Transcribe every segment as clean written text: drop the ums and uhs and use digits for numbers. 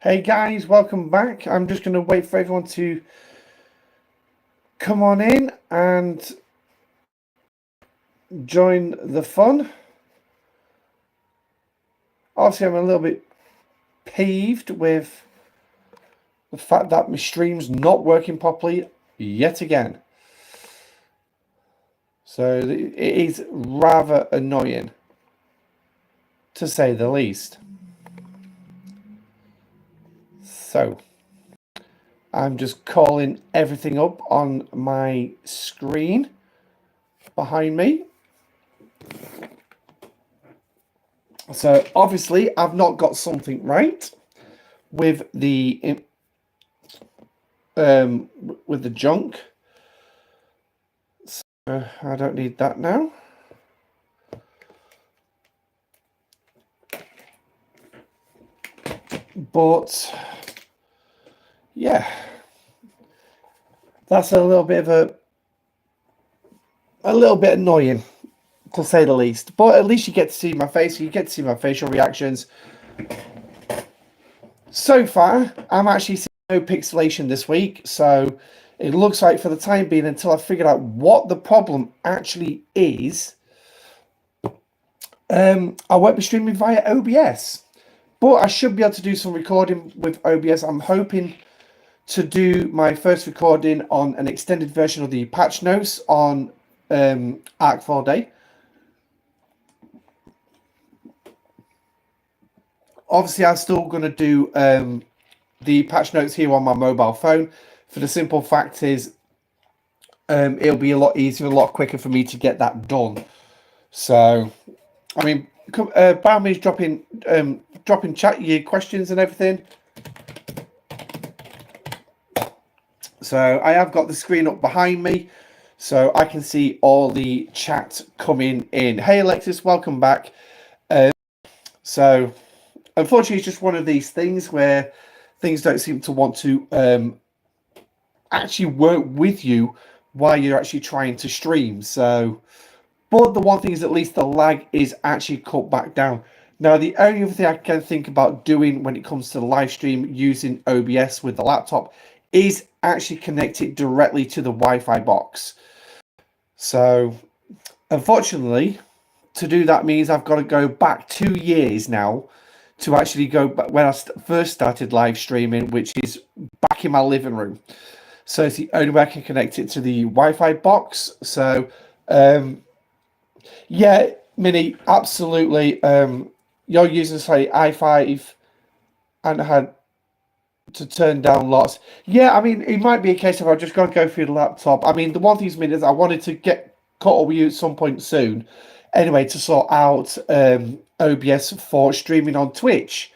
Hey guys, welcome back. I'm just going to wait for everyone to come on in and join the fun. Obviously, I'm a little bit peeved with the fact that my stream's not working properly yet again. So it is rather annoying, to say the least. So I'm just calling everything up on my screen behind me. So obviously I've not got something right with the junk. So I don't need that now. But yeah, that's a little bit of a little bit annoying, to say the least. But at least you get to see my face. You get to see my facial reactions. So far, I'm actually seeing no pixelation this week. So it looks like for the time being, until I figured out what the problem actually is, I won't be streaming via OBS. But I should be able to do some recording with OBS. I'm hoping to do my first recording on an extended version of the patch notes on Arc 4 Day. Obviously, I'm still going to do the patch notes here on my mobile phone. For the simple fact is, it'll be a lot easier, a lot quicker for me to get that done. So, I mean, by me dropping chat your questions and everything. So I have got the screen up behind me, so I can see all the chat coming in. Hey Alexis, welcome back. So unfortunately, it's just one of these things where things don't seem to want to actually work with you while you're actually trying to stream. So, but the one thing is at least the lag is actually cut back down. Now, the only other thing I can think about doing when it comes to the live stream using OBS with the laptop is actually connect it directly to the Wi-Fi box. So, unfortunately, to do that means I've got to go back 2 years now to actually go back when I first started live streaming, which is back in my living room. So it's the only way I can connect it to the Wi-Fi box. So, yeah, Minnie, absolutely. You're using, say, i5 and had to turn down lots. Yeah, I mean, it might be a case of I've just got to go through the laptop. I mean, the one thing is I wanted to get caught up with you at some point soon. Anyway, to sort out OBS for streaming on Twitch.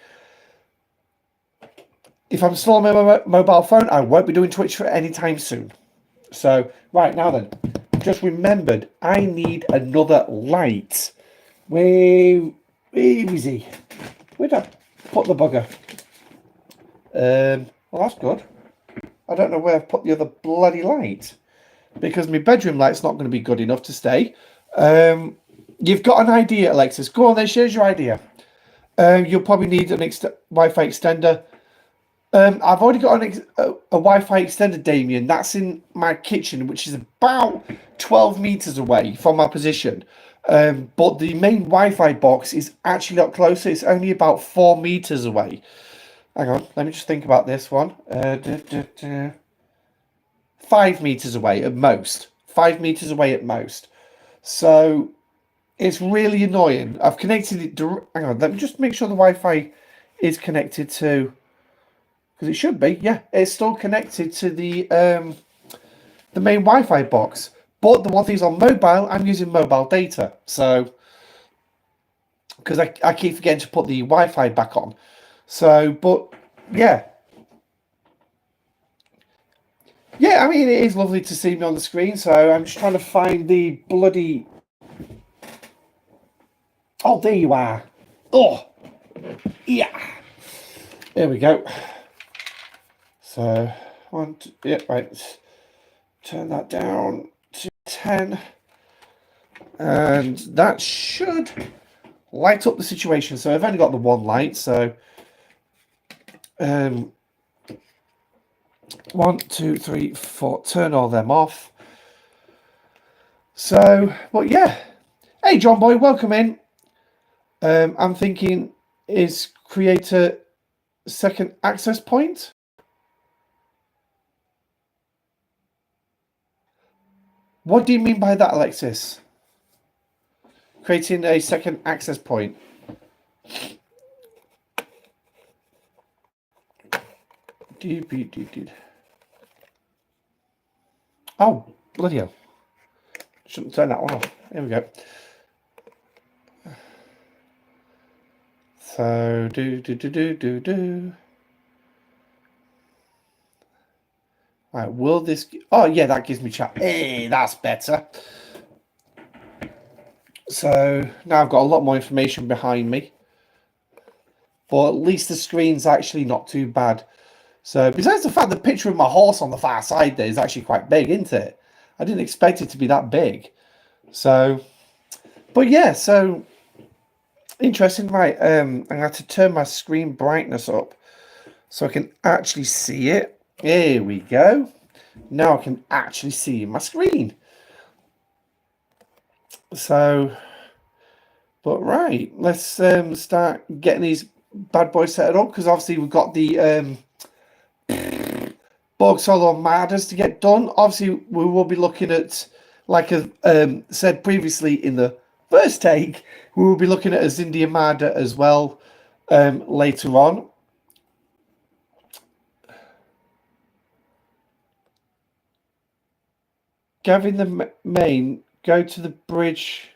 If I'm still on my mobile phone, I won't be doing Twitch for any time soon. So, right now then, just remembered I need another light. Where is he? Where'd I put the bugger? Well, that's good. I don't know where I've put the other bloody light, because my bedroom light's not going to be good enough to stay. You've got an idea, Alexis. Go on then, here's your idea. You'll probably need an Wi-Fi extender. I've already got a Wi-Fi extender, Damien. That's in my kitchen, which is about 12 meters away from my position. But the main Wi-Fi box is actually not closer. It's only about 4 meters away. Hang on, let me just think about this one. 5 meters away at most. 5 meters away at most. So it's really annoying. I've connected it. Hang on, let me just make sure the Wi-Fi is connected to. Because it should be, yeah. It's still connected to the main Wi-Fi box. But the one thing is on mobile, I'm using mobile data. So, because I keep forgetting to put the Wi-Fi back on. So, but, yeah. Yeah, I mean, it is lovely to see me on the screen. So, I'm just trying to find the bloody... Oh, there you are. Oh, yeah. There we go. So, yeah, right. Turn that down to 10. And that should light up the situation. So I've only got the one light, so 1, 2, 3, 4. Turn all them off. So, but yeah. Hey, John Boy, welcome in. I'm thinking, is create a second access point? What do you mean by that, Alexis? Creating a second access point. Oh, bloody hell. Shouldn't turn that one off. Here we go. So, Right, will this... Oh, yeah, that gives me chat. Hey, that's better. So, now I've got a lot more information behind me. But at least the screen's actually not too bad. So, besides the fact the picture of my horse on the far side there is actually quite big, isn't it? I didn't expect it to be that big. So, but yeah, so... Interesting, right? I'm going to have to turn my screen brightness up so I can actually see it. Here we go. Now I can actually see my screen. So, but right, let's start getting these bad boys set up, because obviously we've got the Borg Solo Armadas to get done. Obviously, we will be looking at, like I said previously in the first take, we will be looking at a Zindi Armada as well later on. Gavin the main, go to the bridge.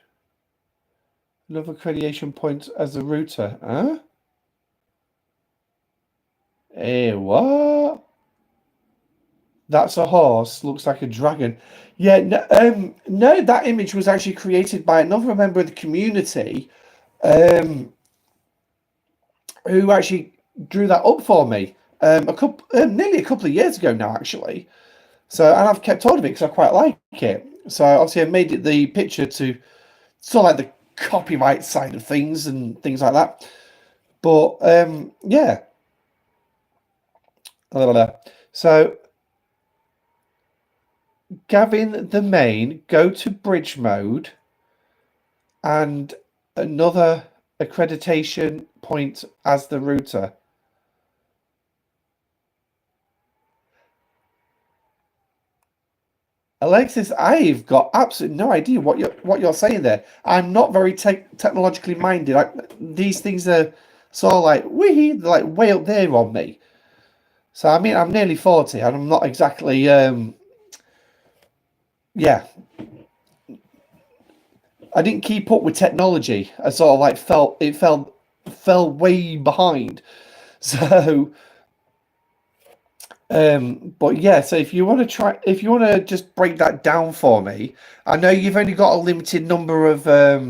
Another accreditation point as a router. Huh? Hey, what? That's a horse. Looks like a dragon. Yeah, no, that image was actually created by another member of the community who actually drew that up for me nearly a couple of years ago now, actually. So, and I've kept hold of it because I quite like it. So, obviously, I made it the picture to sort of like the copyright side of things and things like that. But, yeah. So, Gavin the main, go to bridge mode, and another accreditation point as the router. Alexis, I've got absolutely no idea what you're saying there. I'm not very technologically minded. These things are sort of like they're like way up there on me. So I mean, I'm nearly 40, and I'm not exactly yeah. I didn't keep up with technology. I sort of like fell way behind. So but yeah, so if you want to just break that down for me, I know you've only got a limited number of a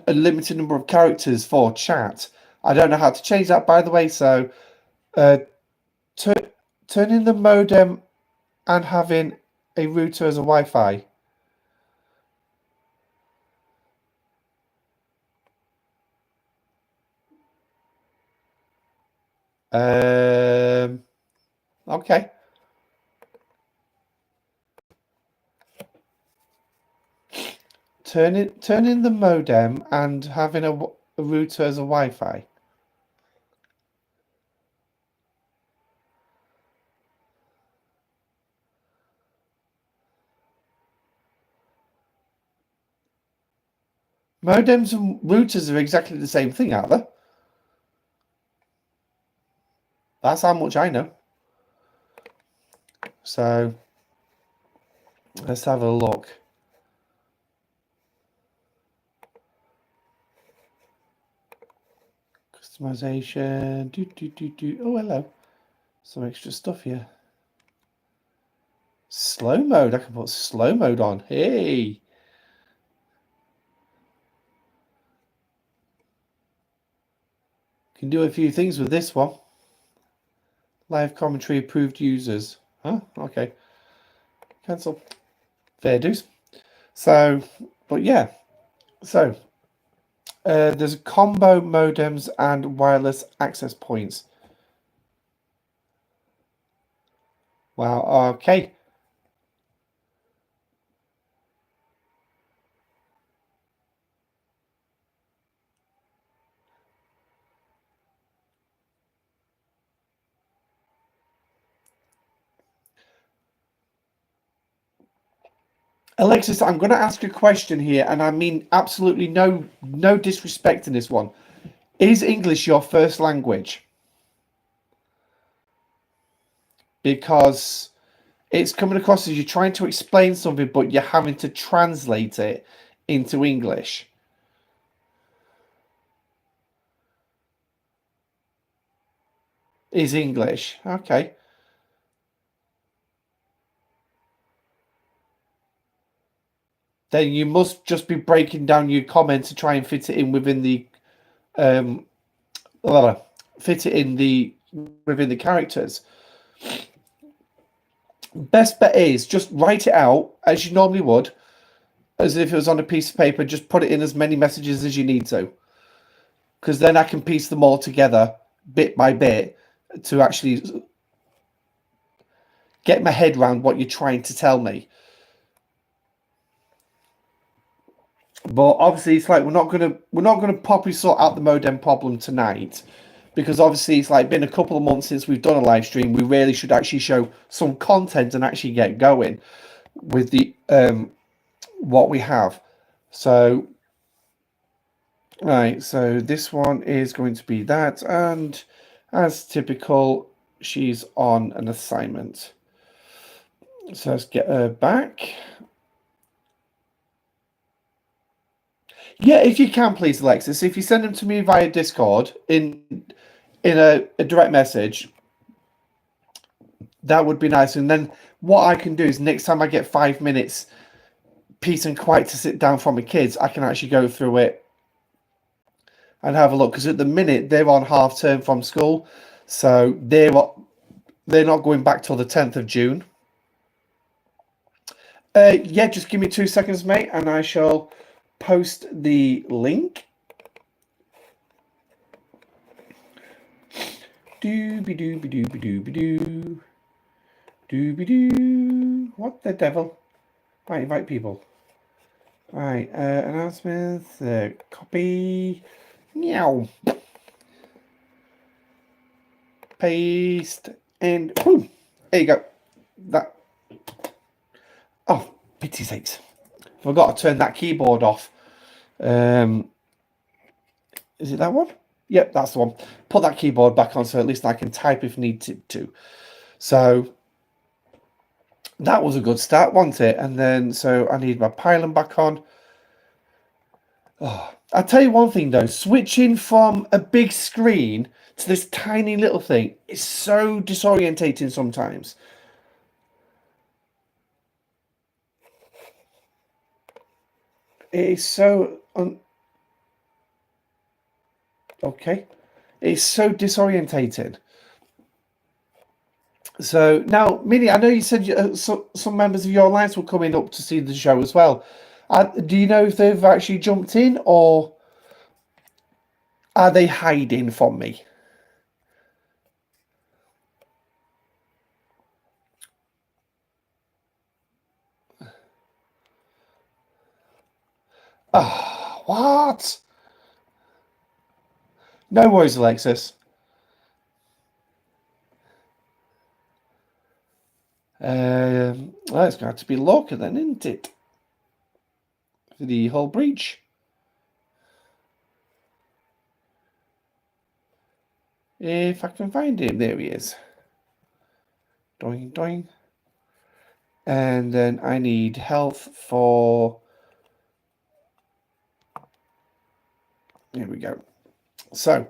limited number of characters for chat. I don't know how to change that, by the way. So turning the modem and having a router as a Wi-Fi. Okay. Turning the modem and having a router as a Wi-Fi. Modems and routers are exactly the same thing, aren't they? That's how much I know. So let's have a look. Customization. Oh, hello. Some extra stuff here. Slow mode. I can put slow mode on. Hey. Can do a few things with this one. Live commentary approved users. Huh? Okay. Cancel. Fair dues. So, but yeah. So, There's combo modems and wireless access points. Wow, okay. Alexis, I'm going to ask a question here, and I mean absolutely no disrespect in this one. Is English your first language? Because it's coming across as you're trying to explain something, but you're having to translate it into English. Is English. Okay. Then you must just be breaking down your comment to try and fit it in within the um fit it in the within the characters. Best bet is just write it out as you normally would, as if it was on a piece of paper. Just put it in as many messages as you need to, because then I can piece them all together bit by bit to actually get my head around what you're trying to tell me. But obviously, it's like we're not gonna properly sort out the modem problem tonight, because obviously it's like been a couple of months since we've done a live stream. We really should actually show some content and actually get going with the what we have. So, right, so this one is going to be that, and as typical, she's on an assignment. So let's get her back. Yeah, if you can, please, Alexis. If you send them to me via Discord in a direct message, that would be nice. And then what I can do is next time I get 5 minutes peace and quiet to sit down for my kids, I can actually go through it and have a look. Because at the minute they're on half term from school, so they're not going back till the 10th of June. Yeah, just give me 2 seconds, mate, and I shall post the link. Dooby dooby dooby dooby doo. Dooby doo. What the devil? Right, invite people. Right, announcements, copy. Meow. Paste. And boom. There you go. That. Oh, pity sakes. Forgot to turn that keyboard off. Is it that one? Yep, that's the one. Put that keyboard back on so at least I can type if needed to. So that was a good start, wasn't it? And then, so I need my pylon back on. Oh, I'll tell you one thing though, switching from a big screen to this tiny little thing is so disorientating sometimes. It is so okay. It's so disorientating. So now, Minnie, I know you said some members of your alliance were coming up to see the show as well. Do you know if they've actually jumped in, or are they hiding from me? Ah, what? No worries, Alexis. Well, it's going to have to be Lorca then, isn't it? For the whole breach. If I can find him, there he is. Doing, doing. And then I need health for. There we go. So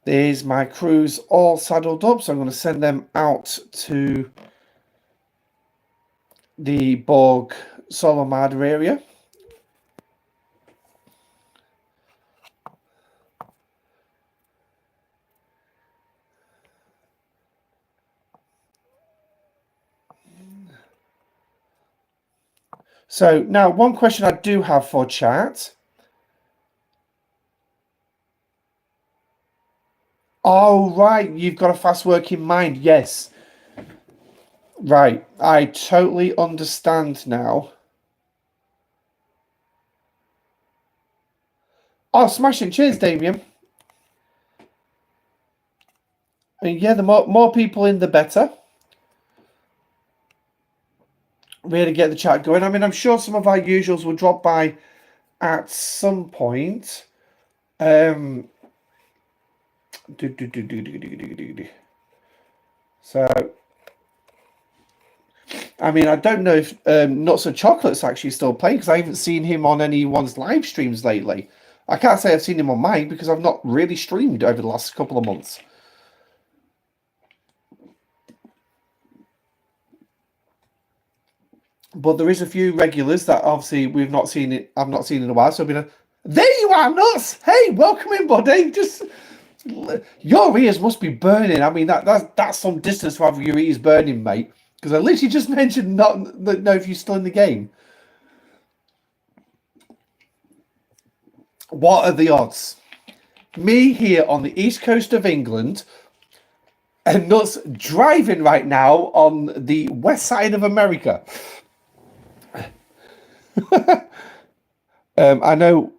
there's my crews all saddled up. So I'm going to send them out to the Borg Solomada area. So now one question I do have for chat. Oh, right. You've got a fast working mind. Yes. Right. I totally understand now. Oh, smashing. Cheers, Damien. I mean, yeah, the more people in, the better. Really get the chat going. I mean, I'm sure some of our usuals will drop by at some point. So, I mean, I don't know if Nuts and Chocolate's actually still playing because I haven't seen him on anyone's live streams lately. I can't say I've seen him on mine because I've not really streamed over the last couple of months. But there is a few regulars that obviously we've not seen it. I've not seen in a while. So there you are, Nuts. Hey, welcome in, buddy. Just your ears must be burning. I mean, that's some distance to have your ears burning, mate. Because I literally just mentioned not know if you're still in the game. What are the odds? Me here on the east coast of England, and Nuts driving right now on the west side of America. I know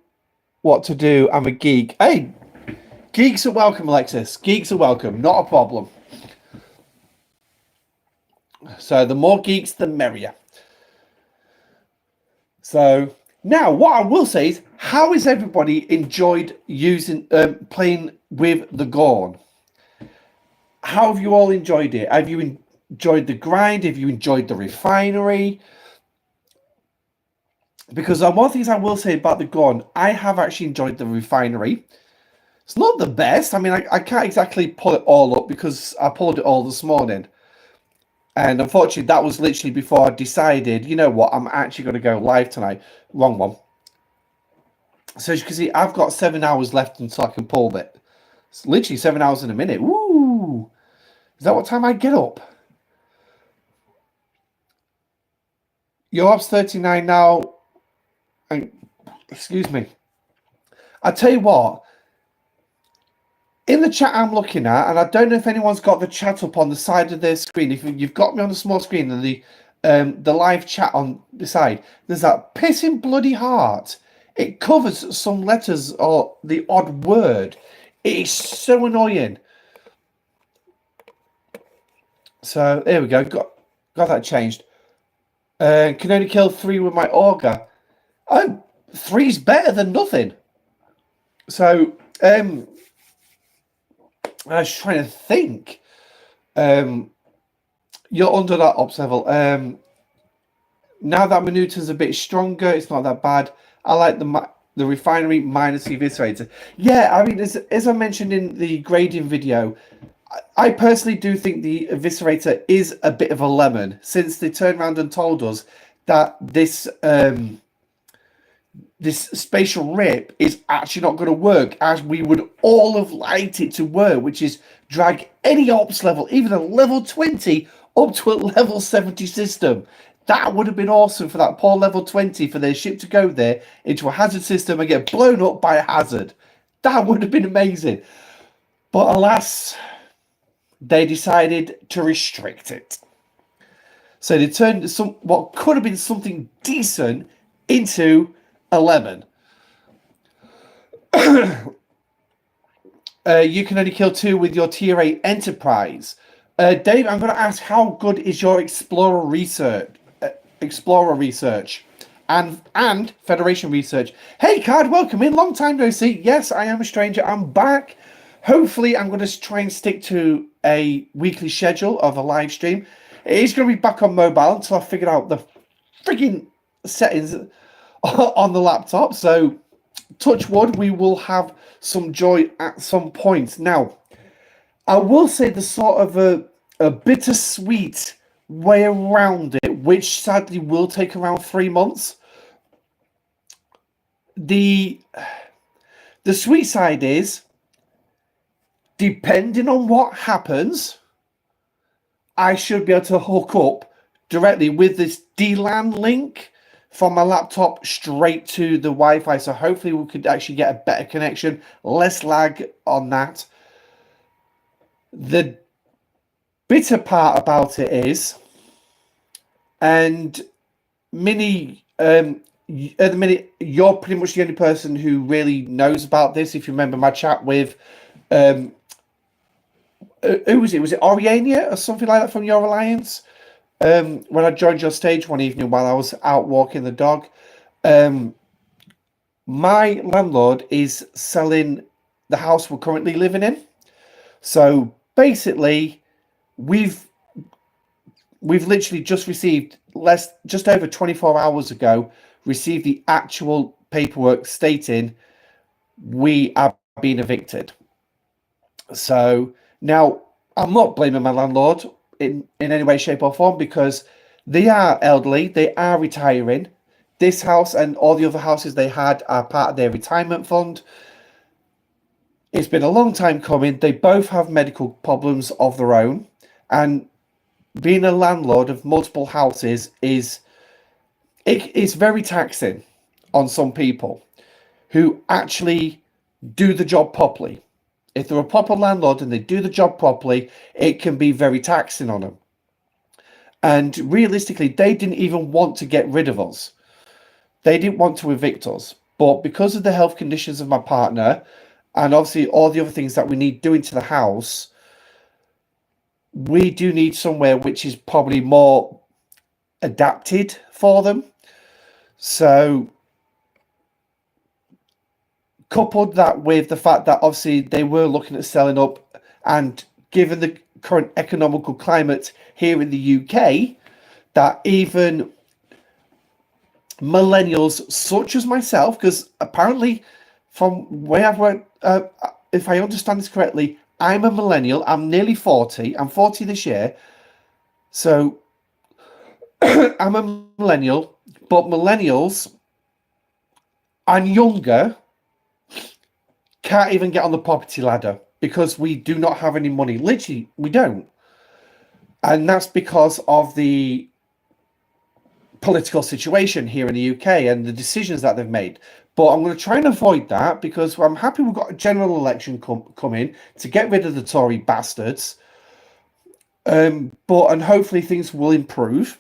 what to do. I'm a geek. Hey, geeks are welcome, Alexis. Geeks are welcome. Not a problem. So the more geeks, the merrier. So now, what I will say is, how has everybody enjoyed playing with the Gorn? How have you all enjoyed it? Have you enjoyed the grind? Have you enjoyed the refinery? Because one of the things I will say about the Gorn, I have actually enjoyed the refinery. It's not the best. I mean, I can't exactly pull it all up because I pulled it all this morning. And unfortunately, that was literally before I decided, you know what, I'm actually going to go live tonight. Wrong one. So as you can see, I've got 7 hours left until I can pull it. It's literally 7 hours in a minute. Woo! Is that what time I get up? You're up 39 now. And excuse me. I tell you what. In the chat I'm looking at, and I don't know if anyone's got the chat up on the side of their screen. If you've got me on the small screen and the live chat on the side, there's that pissing bloody heart. It covers some letters or the odd word. It is so annoying. So there we go. Got that changed. Can only kill 3 with my auger. Oh, 3's better than nothing. So I was trying to think. You're under that ops level. Now that Minuton's a bit stronger, it's not that bad. I like the refinery minus the eviscerator. Yeah, I mean, as I mentioned in the grading video, I personally do think the eviscerator is a bit of a lemon, since they turned around and told us that this spatial rip is actually not going to work as we would all have liked it to work, which is drag any ops level, even a level 20, up to a level 70 system. That would have been awesome for that poor level 20 for their ship to go there into a hazard system and get blown up by a hazard. That would have been amazing. But alas, they decided to restrict it. So they turned what could have been something decent into a lemon. You can only kill 2 with your tier 8 Enterprise. Dave, I'm going to ask, how good is your Explorer research and Federation research? Hey, Card, welcome in. Long time no see. Yes, I am a stranger. I'm back. Hopefully, I'm going to try and stick to a weekly schedule of a live stream. It is going to be back on mobile until I figure out the freaking settings on the laptop. So, touch wood, we will have some joy at some point. Now, I will say the sort of a bittersweet way around it, which sadly will take around 3 months. The sweet side is, depending on what happens, I should be able to hook up directly with this DLAN link from my laptop straight to the Wi-Fi. So hopefully we could actually get a better connection, less lag on that. The bitter part about it is, and Minnie, at the minute, you're pretty much the only person who really knows about this. If you remember my chat with, who was it? Was it Oriania or something like that from your alliance? When I joined your stage one evening while I was out walking the dog, my landlord is selling the house we're currently living in. So basically, we've literally just received just over 24 hours ago, received the actual paperwork stating we are being evicted. So now I'm not blaming my landlord in any way, shape, or form, because they are elderly, they are retiring. This house and all the other houses they had are part of their retirement fund. It's been a long time coming. They both have medical problems of their own, and being a landlord of multiple houses it's very taxing on some people who actually do the job properly. If they're a proper landlord and they do the job properly, it can be very taxing on them. And realistically, they didn't even want to get rid of us. They didn't want to evict us. But because of the health conditions of my partner, and obviously all the other things that we need doing to the house, we do need somewhere which is probably more adapted for them. So, coupled that with the fact that obviously they were looking at selling up, and given the current economical climate here in the UK, that even millennials such as myself, because apparently from where I've worked, if I understand this correctly, I'm a millennial. I'm nearly 40. I'm 40 this year. So I'm a millennial, but millennials and younger can't even get on the property ladder because we do not have any money. Literally, we don't. And that's because of the political situation here in the UK and the decisions that they've made. But I'm going to try and avoid that because I'm happy we've got a general election coming to get rid of the Tory bastards. And hopefully things will improve.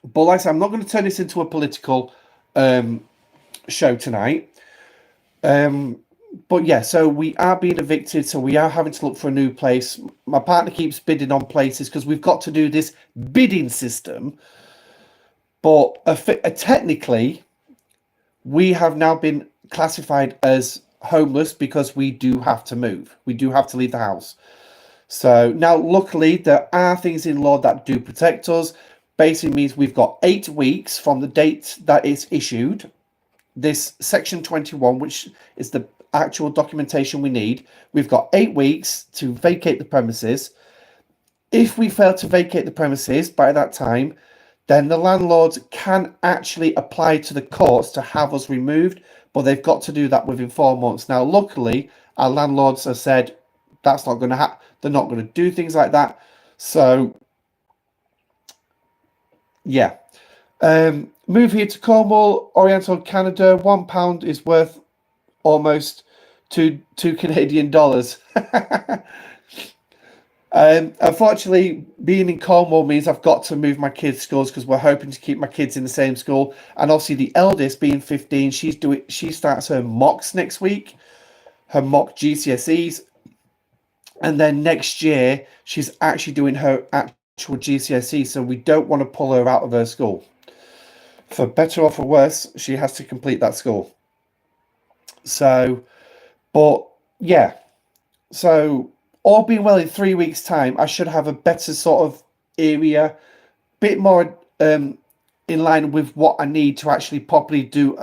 But like I said, I'm not going to turn this into a political show tonight. But yeah, so we are being evicted, so we are having to look for a new place. My partner keeps bidding on places because we've got to do this bidding system. But technically, we have now been classified as homeless because we do have to move. We do have to leave the house. So now, luckily, there are things in law that do protect us. Basically means we've got 8 weeks from the date that it's issued. This Section 21, which is the actual documentation we need, we've got 8 weeks to vacate the premises. If we fail to vacate the premises by that time, then the landlords can actually apply to the courts to have us removed, but they've got to do that within 4 months. Now, luckily, our landlords have said that's not going to happen. They're not going to do things like that. So, yeah. Move here to Cornwall, Oriental Canada. £1 is worth almost two Canadian dollars. Unfortunately, being in Cornwall means I've got to move my kids' schools because we're hoping to keep my kids in the same school. And obviously, the eldest, being 15, she starts her mocks next week, her mock GCSEs, and then next year she's actually doing her actual GCSE. So we don't want to pull her out of her school. For better or for worse, she has to complete that school. So, but yeah, so all being well, in 3 weeks' time, I should have a better sort of area, bit more in line with what I need to actually properly do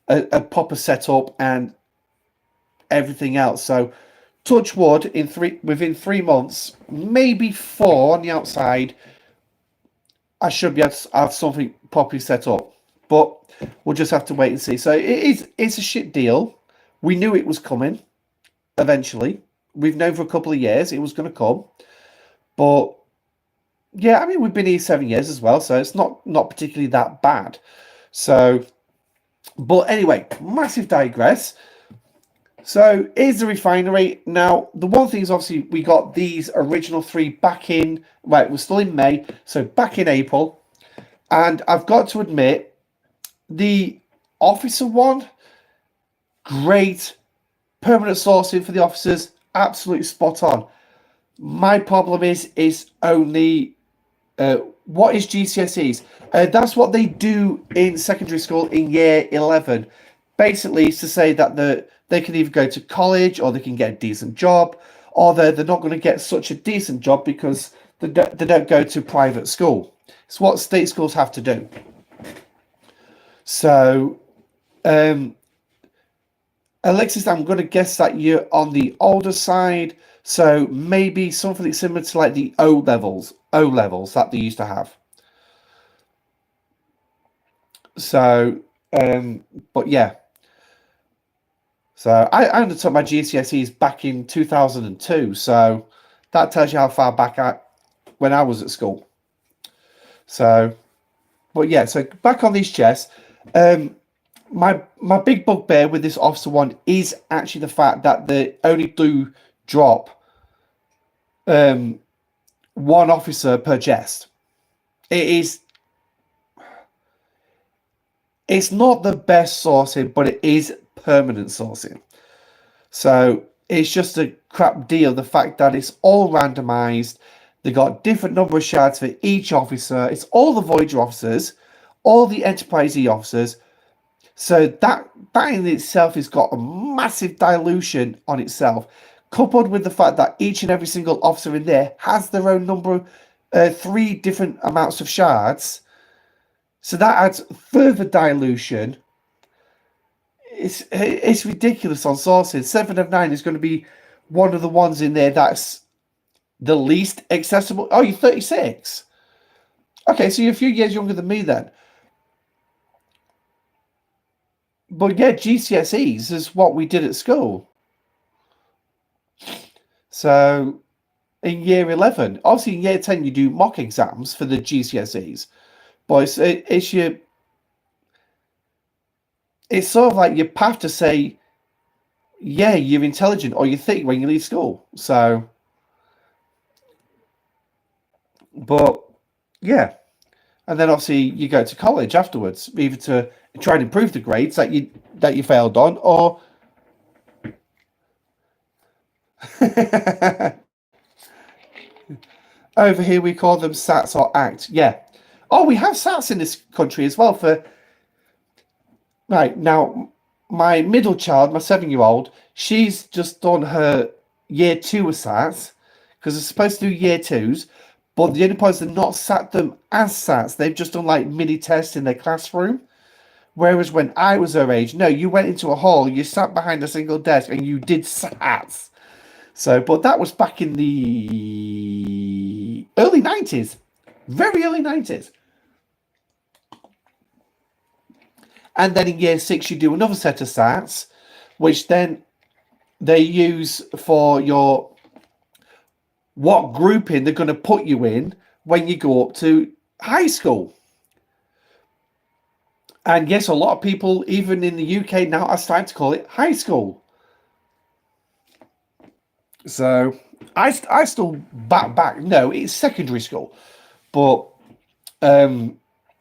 a proper setup and everything else. So, touch wood, within 3 months, maybe 4 on the outside, I should be able to have something properly set up. But we'll just have to wait and see. So it's a shit deal. We knew it was coming eventually. We've known for a couple of years it was going to come. But yeah, I mean, we've been here 7 years as well, so it's not particularly that bad. So, but anyway, massive digress. So here's the refinery. Now, the one thing is obviously we got these original three back in, right, we're still in May, so back in April. And I've got to admit, the officer one, great. Permanent sourcing for the officers, absolutely spot on. My problem is only what is GCSEs? That's what they do in secondary school in year 11. Basically, it's to say that they can either go to college or they can get a decent job, or they're not going to get such a decent job because they don't go to private school. It's what state schools have to do. So, Alexis, I'm going to guess that you're on the older side. So maybe something similar to like the O levels that they used to have. So, but yeah. So I undertook my GCSEs back in 2002. So that tells you how far back when I was at school. So, but yeah. So back on these chests, my big bugbear with this officer one is actually the fact that they only do drop one officer per chest. It's not the best sourcing, but it is permanent sourcing. So it's just a crap deal. The fact that it's all randomized, they got different number of shards for each officer. It's all the Voyager officers, all the Enterprise E officers. So that in itself has got a massive dilution on itself, coupled with the fact that each and every single officer in there has their own number, three different amounts of shards. So that adds further dilution. It's ridiculous on sources. 7 of 9 is going to be one of the ones in there that's the least accessible. Oh, you're 36. Okay, so you're a few years younger than me then. But yeah, GCSEs is what we did at school. So in year 11, obviously in year 10 you do mock exams for the GCSEs. But it's sort of like your path to say, yeah, you're intelligent or you think when you leave school. So, but yeah. And then obviously you go to college afterwards, either to try and improve the grades that you failed on, or over here we call them SATs or ACT. Yeah. Oh, we have SATs in this country as well for right now. My middle child, my 7-year-old, she's just done her year 2 of SATs because they're supposed to do year 2s, but the only point is they've not sat them as SATs. They've just done like mini tests in their classroom. Whereas when I was her age, no, you went into a hall, you sat behind a single desk, and you did SATs. So, but that was back in the early 90s, very early 90s. And then in year 6, you do another set of SATs, which then they use for your what grouping they're going to put you in when you go up to high school. And yes, a lot of people, even in the UK now, are starting to call it high school. So I still back. No, it's secondary school, but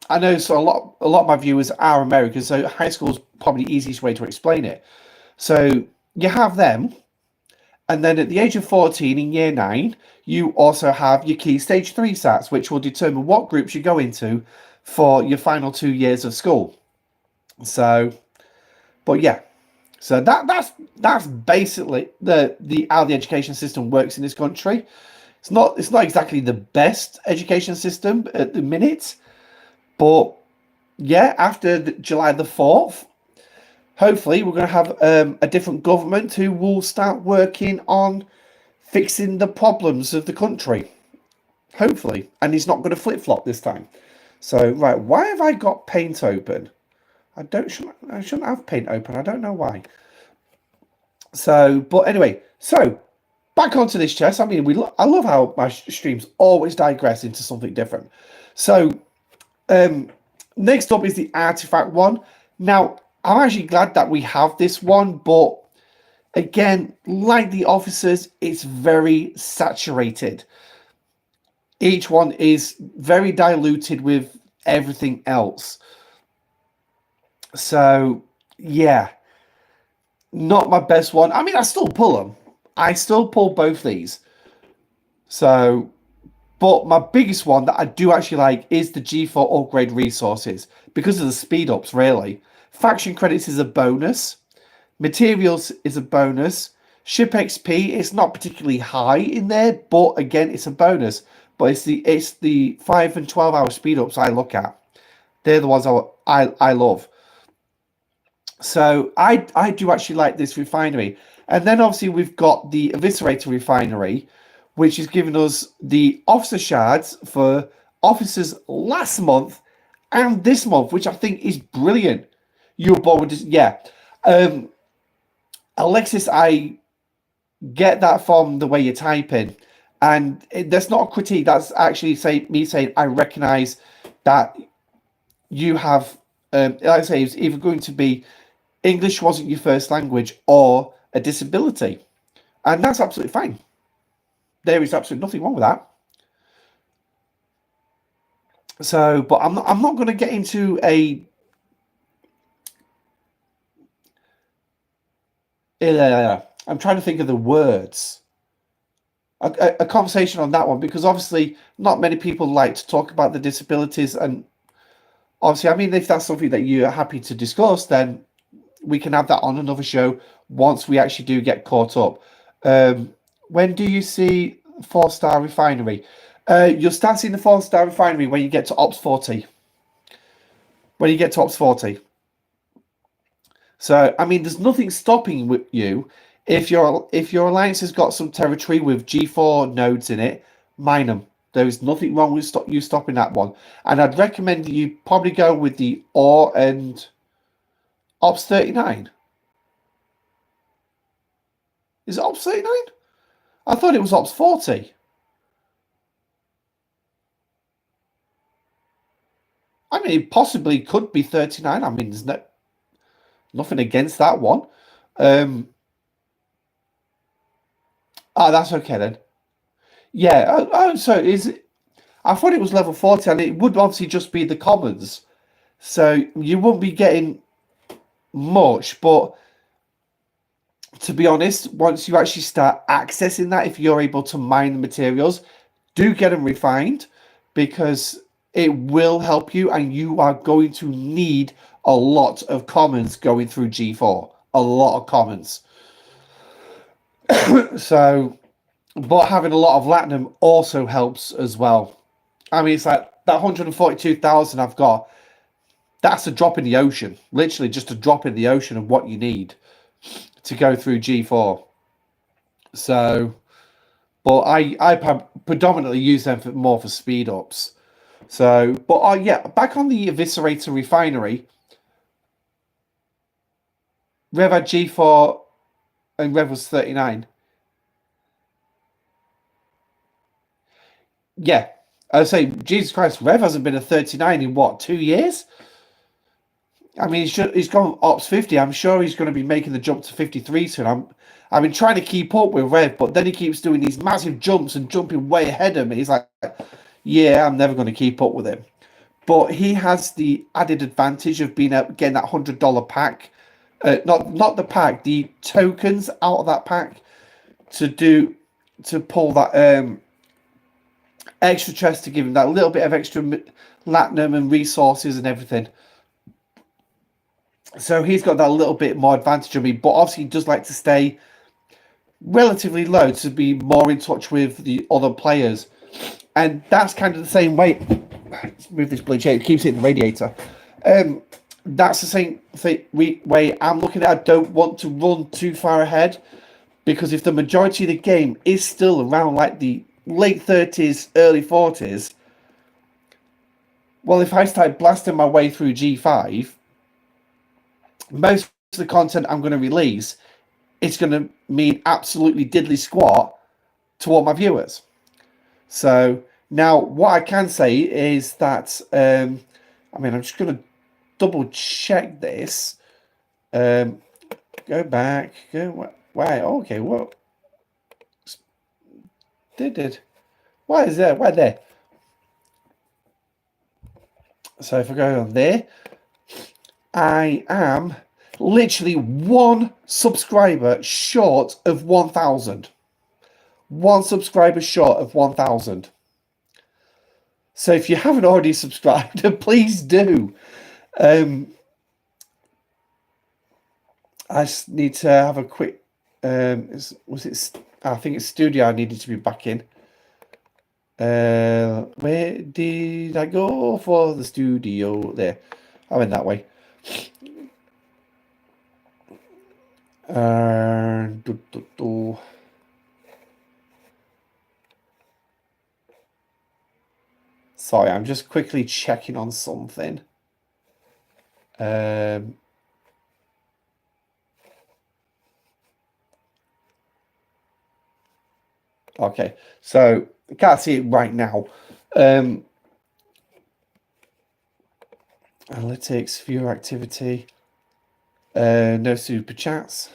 I know so a lot of my viewers are American, so high school is probably the easiest way to explain it. So you have them, and then at the age of 14 in year 9, you also have your key stage 3 SATs, which will determine what groups you go into for your final 2 years of school. So, but yeah, so that's basically the how the education system works in this country. It's not exactly the best education system at the minute, but yeah, after July the 4th, hopefully we're going to have a different government who will start working on fixing the problems of the country. Hopefully, and he's not going to flip flop this time. So right, why have I got Paint open? I shouldn't have Paint open. I don't know why. So, but anyway, so back onto this chest. I mean, I love how my streams always digress into something different. So, next up is the artifact one. Now, I'm actually glad that we have this one, but Again, like the officers, it's very saturated. Each one is very diluted with everything else. So, yeah, not my best one. I mean, I still pull them. I still pull both these. So, but my biggest one that I do actually like is the G4 upgrade resources because of the speed ups, really. Faction credits is a bonus. Materials is a bonus. Ship XP is not particularly high in there, but again, it's a bonus. But it's the 5 and 12 hour speed ups I look at. They're the ones I love. So I do actually like this refinery. And then obviously we've got the Eviscerator refinery, which is giving us the officer shards for officers last month and this month, which I think is brilliant. You were born with this, yeah. Um, Alexis, I get that from the way you type in, and that's not a critique. That's actually me saying I recognise that you have, like I say, it's either going to be English wasn't your first language or a disability, and that's absolutely fine. There is absolutely nothing wrong with that. So, but I'm not going to get into I'm trying to think of the words. A conversation on that one because obviously not many people like to talk about the disabilities, and obviously, I mean, if that's something that you're happy to discuss, then we can have that on another show once we actually do get caught up. When do you see 4-star refinery? You'll start seeing the 4-star refinery when you get to Ops 40. When you get to Ops 40. So, I mean, there's nothing stopping with you if your alliance has got some territory with G4 nodes in it, mine them. There is nothing wrong with you stopping that one. And I'd recommend you probably go with the OR and Ops 39. Is it Ops 39? I thought it was Ops 40. I mean, it possibly could be 39. I mean, there's nothing against that one. That's okay then. Yeah. So is it? I thought it was level 40, and it would obviously just be the commons. So you won't be getting much, but to be honest, once you actually start accessing that, if you're able to mine the materials, do get them refined because it will help you, and you are going to need a lot of commons going through G4. A lot of commons. So, but having a lot of Latinum also helps as well. I mean, it's like that 142,000 I've got, that's a drop in the ocean. Literally just a drop in the ocean of what you need to go through G4. So, but I predominantly use them more for speed ups. So, but yeah, back on the Eviscerator refinery, Rev had G4 and Rev was 39. Yeah, I say, Jesus Christ, Rev hasn't been a 39 in what, 2 years? I mean, he's gone Ops 50. I'm sure he's going to be making the jump to 53 soon. I've been trying to keep up with Rev, but then he keeps doing these massive jumps and jumping way ahead of me. He's like, yeah, I'm never going to keep up with him. But he has the added advantage of being able getting that $100 pack, not the pack, the tokens out of that pack to pull that extra chest to give him that little bit of extra latinum and resources and everything. So he's got that little bit more advantage of me, but obviously he does like to stay relatively low to be more in touch with the other players. And that's kind of the same way. Let's move this blue chair, it keeps hitting the radiator. That's the same way I'm looking at. I don't want to run too far ahead because if the majority of the game is still around like the late 30s, early 40s, well, if I start blasting my way through G5, most of the content I'm going to release, it's going to mean absolutely diddly squat to all my viewers. So now what I can say is that, I'm just going to double check this. Go back. Right, okay, what? Did. Why is there? Why there? So if I go on there, I am literally one subscriber short of 1,000. One subscriber short of 1,000. So if you haven't already subscribed, please do. I just need to have a quick. Was it? I think it's studio. I needed to be back in. Where did I go for the studio? There, I went that way. Sorry, I'm just quickly checking on something. Okay, so I can't see it right now. Analytics, viewer activity. No super chats.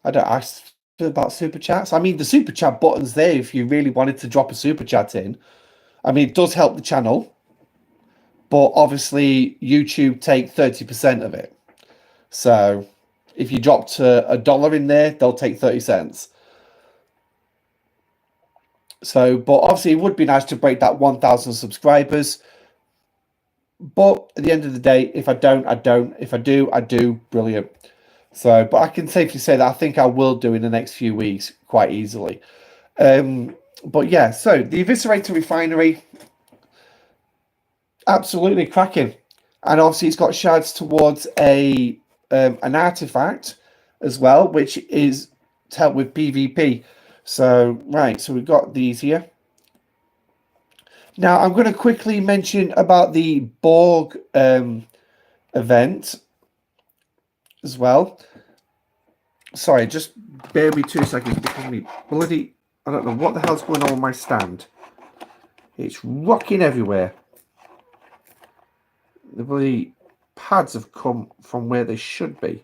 I don't ask about super chats. I mean, the super chat button's there if you really wanted to drop a super chat in. I mean, it does help the channel, but obviously YouTube take 30% of it. So if you dropped $1 in there, they'll take 30 cents. So, but obviously it would be nice to break that 1,000 subscribers. But at the end of the day, if I don't, I don't. If I do, I do. Brilliant. So, but I can safely say that I think I will do in the next few weeks quite easily. But yeah, so the Eviscerator Refinery, absolutely cracking. And obviously it's got shards towards an artifact as well, which is to help with PvP. So, right, so we've got these here. Now, I'm going to quickly mention about the Borg event as well. Sorry, just bear me 2 seconds because me bloody... I don't know what the hell's going on with my stand. It's rocking everywhere. The bloody pads have come from where they should be.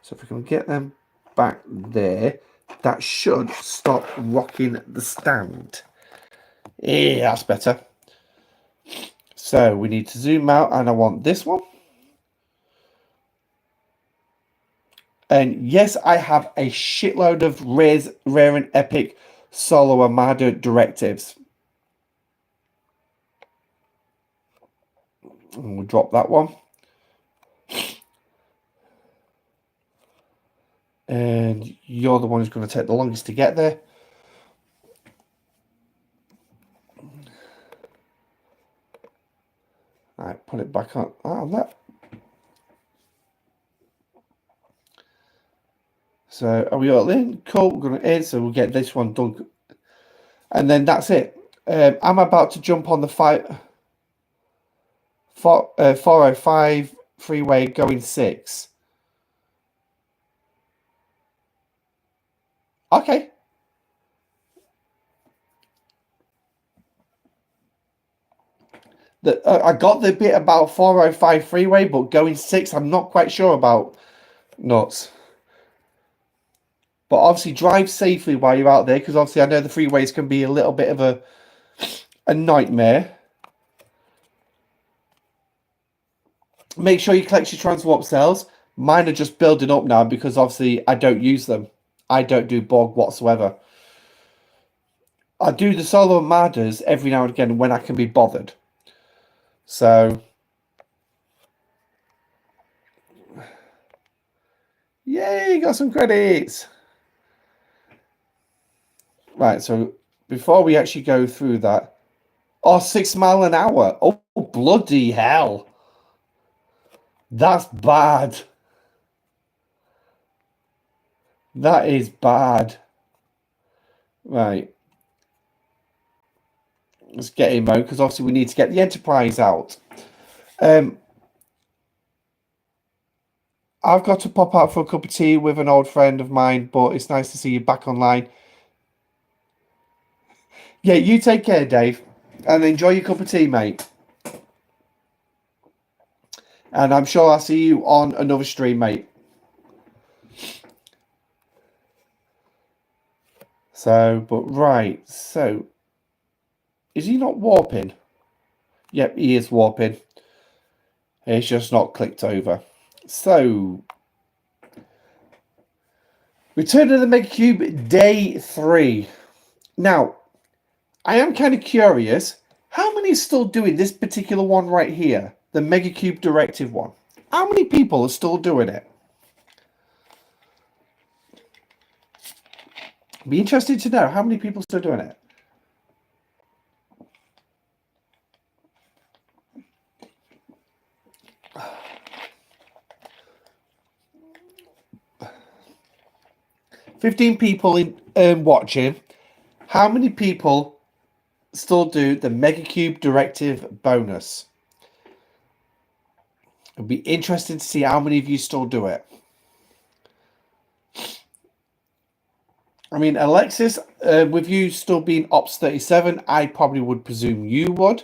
So if we can get them back there, that should stop rocking the stand. Yeah, that's better. So we need to zoom out, and I want this one. And yes, I have a shitload of rare and epic solo Armada directives. And we'll drop that one. And you're the one who's going to take the longest to get there. All right, put it back on that. So are we all in? Cool, we're going to end, so we'll get this one done. And then that's it. I'm about to jump on the 405 freeway going 6. Okay. I got the bit about 405 freeway, but going 6, I'm not quite sure about. Nuts. But obviously drive safely while you're out there, because obviously I know the freeways can be a little bit of a nightmare. Make sure you collect your transwarp cells. Mine are just building up now because obviously I don't use them. I don't do Borg whatsoever. I do the solo Armadas every now and again when I can be bothered. So, yay, got some credits. Right, so before we actually go through that, 6 miles an hour. Oh, bloody hell. That's bad. That is bad. Right. Let's get in mode, because obviously we need to get the Enterprise out. I've got to pop out for a cup of tea with an old friend of mine, but it's nice to see you back online. Yeah, you take care, Dave, and enjoy your cup of tea, mate. And I'm sure I'll see you on another stream, mate. So, but right, so is he not warping? Yep, he is warping. It's just not clicked over. So, Return of the Mega Cube Day 3. Now, I am kind of curious, how many are still doing this particular one right here? The Mega Cube Directive one. How many people are still doing it? Be interested to know how many people are still doing it. $15 people in watching. How many people still do the Mega Cube Directive bonus? It'd be interesting to see how many of you still do it. I mean, Alexis, with you still being Ops 37, I probably would presume you would.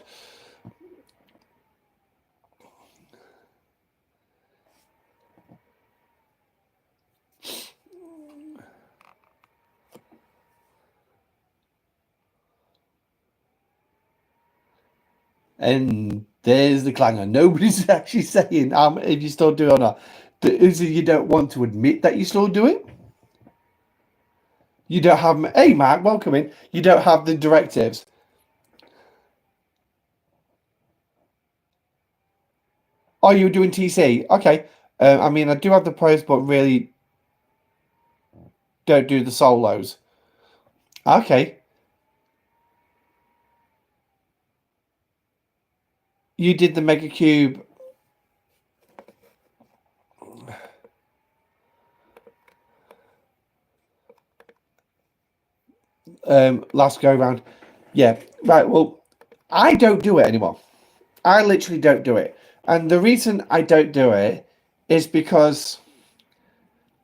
And there's the clanger. Nobody's actually saying if you still do it or not. Is it you don't want to admit that you still do it? You don't have... Hey, Mark, welcome in. You don't have the directives. Oh, you were doing TC? Okay. I mean, I do have the pros, but really don't do the solos. Okay. You did the Mega Cube. Last go round. Yeah. Right. Well, I don't do it anymore. I literally don't do it. And the reason I don't do it is because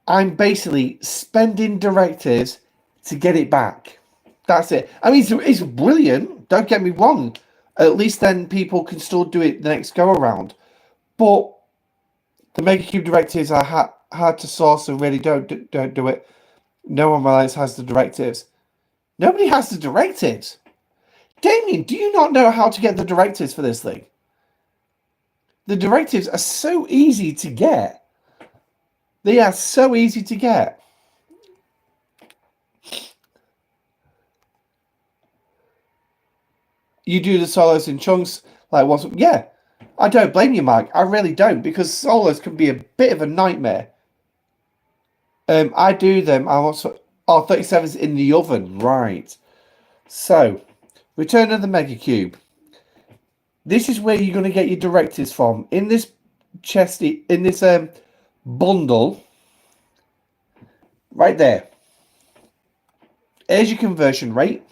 I'm basically spending directives to get it back. That's it. I mean, it's brilliant. Don't get me wrong. At least then people can still do it the next go around. But the Mega Cube directives are hard to source and really don't do it. No one else has the directives. Nobody has the directives. Damien, do you not know how to get the directives for this thing? The directives are so easy to get. They are so easy to get. You do the solos in chunks, like once. Yeah, I don't blame you, Mike. I really don't, because solos can be a bit of a nightmare. I do them. I also 37's in the oven, right? So, Return of the Mega Cube. This is where you're going to get your directives from. In this chesty, in this bundle, right there. Here's your conversion rate.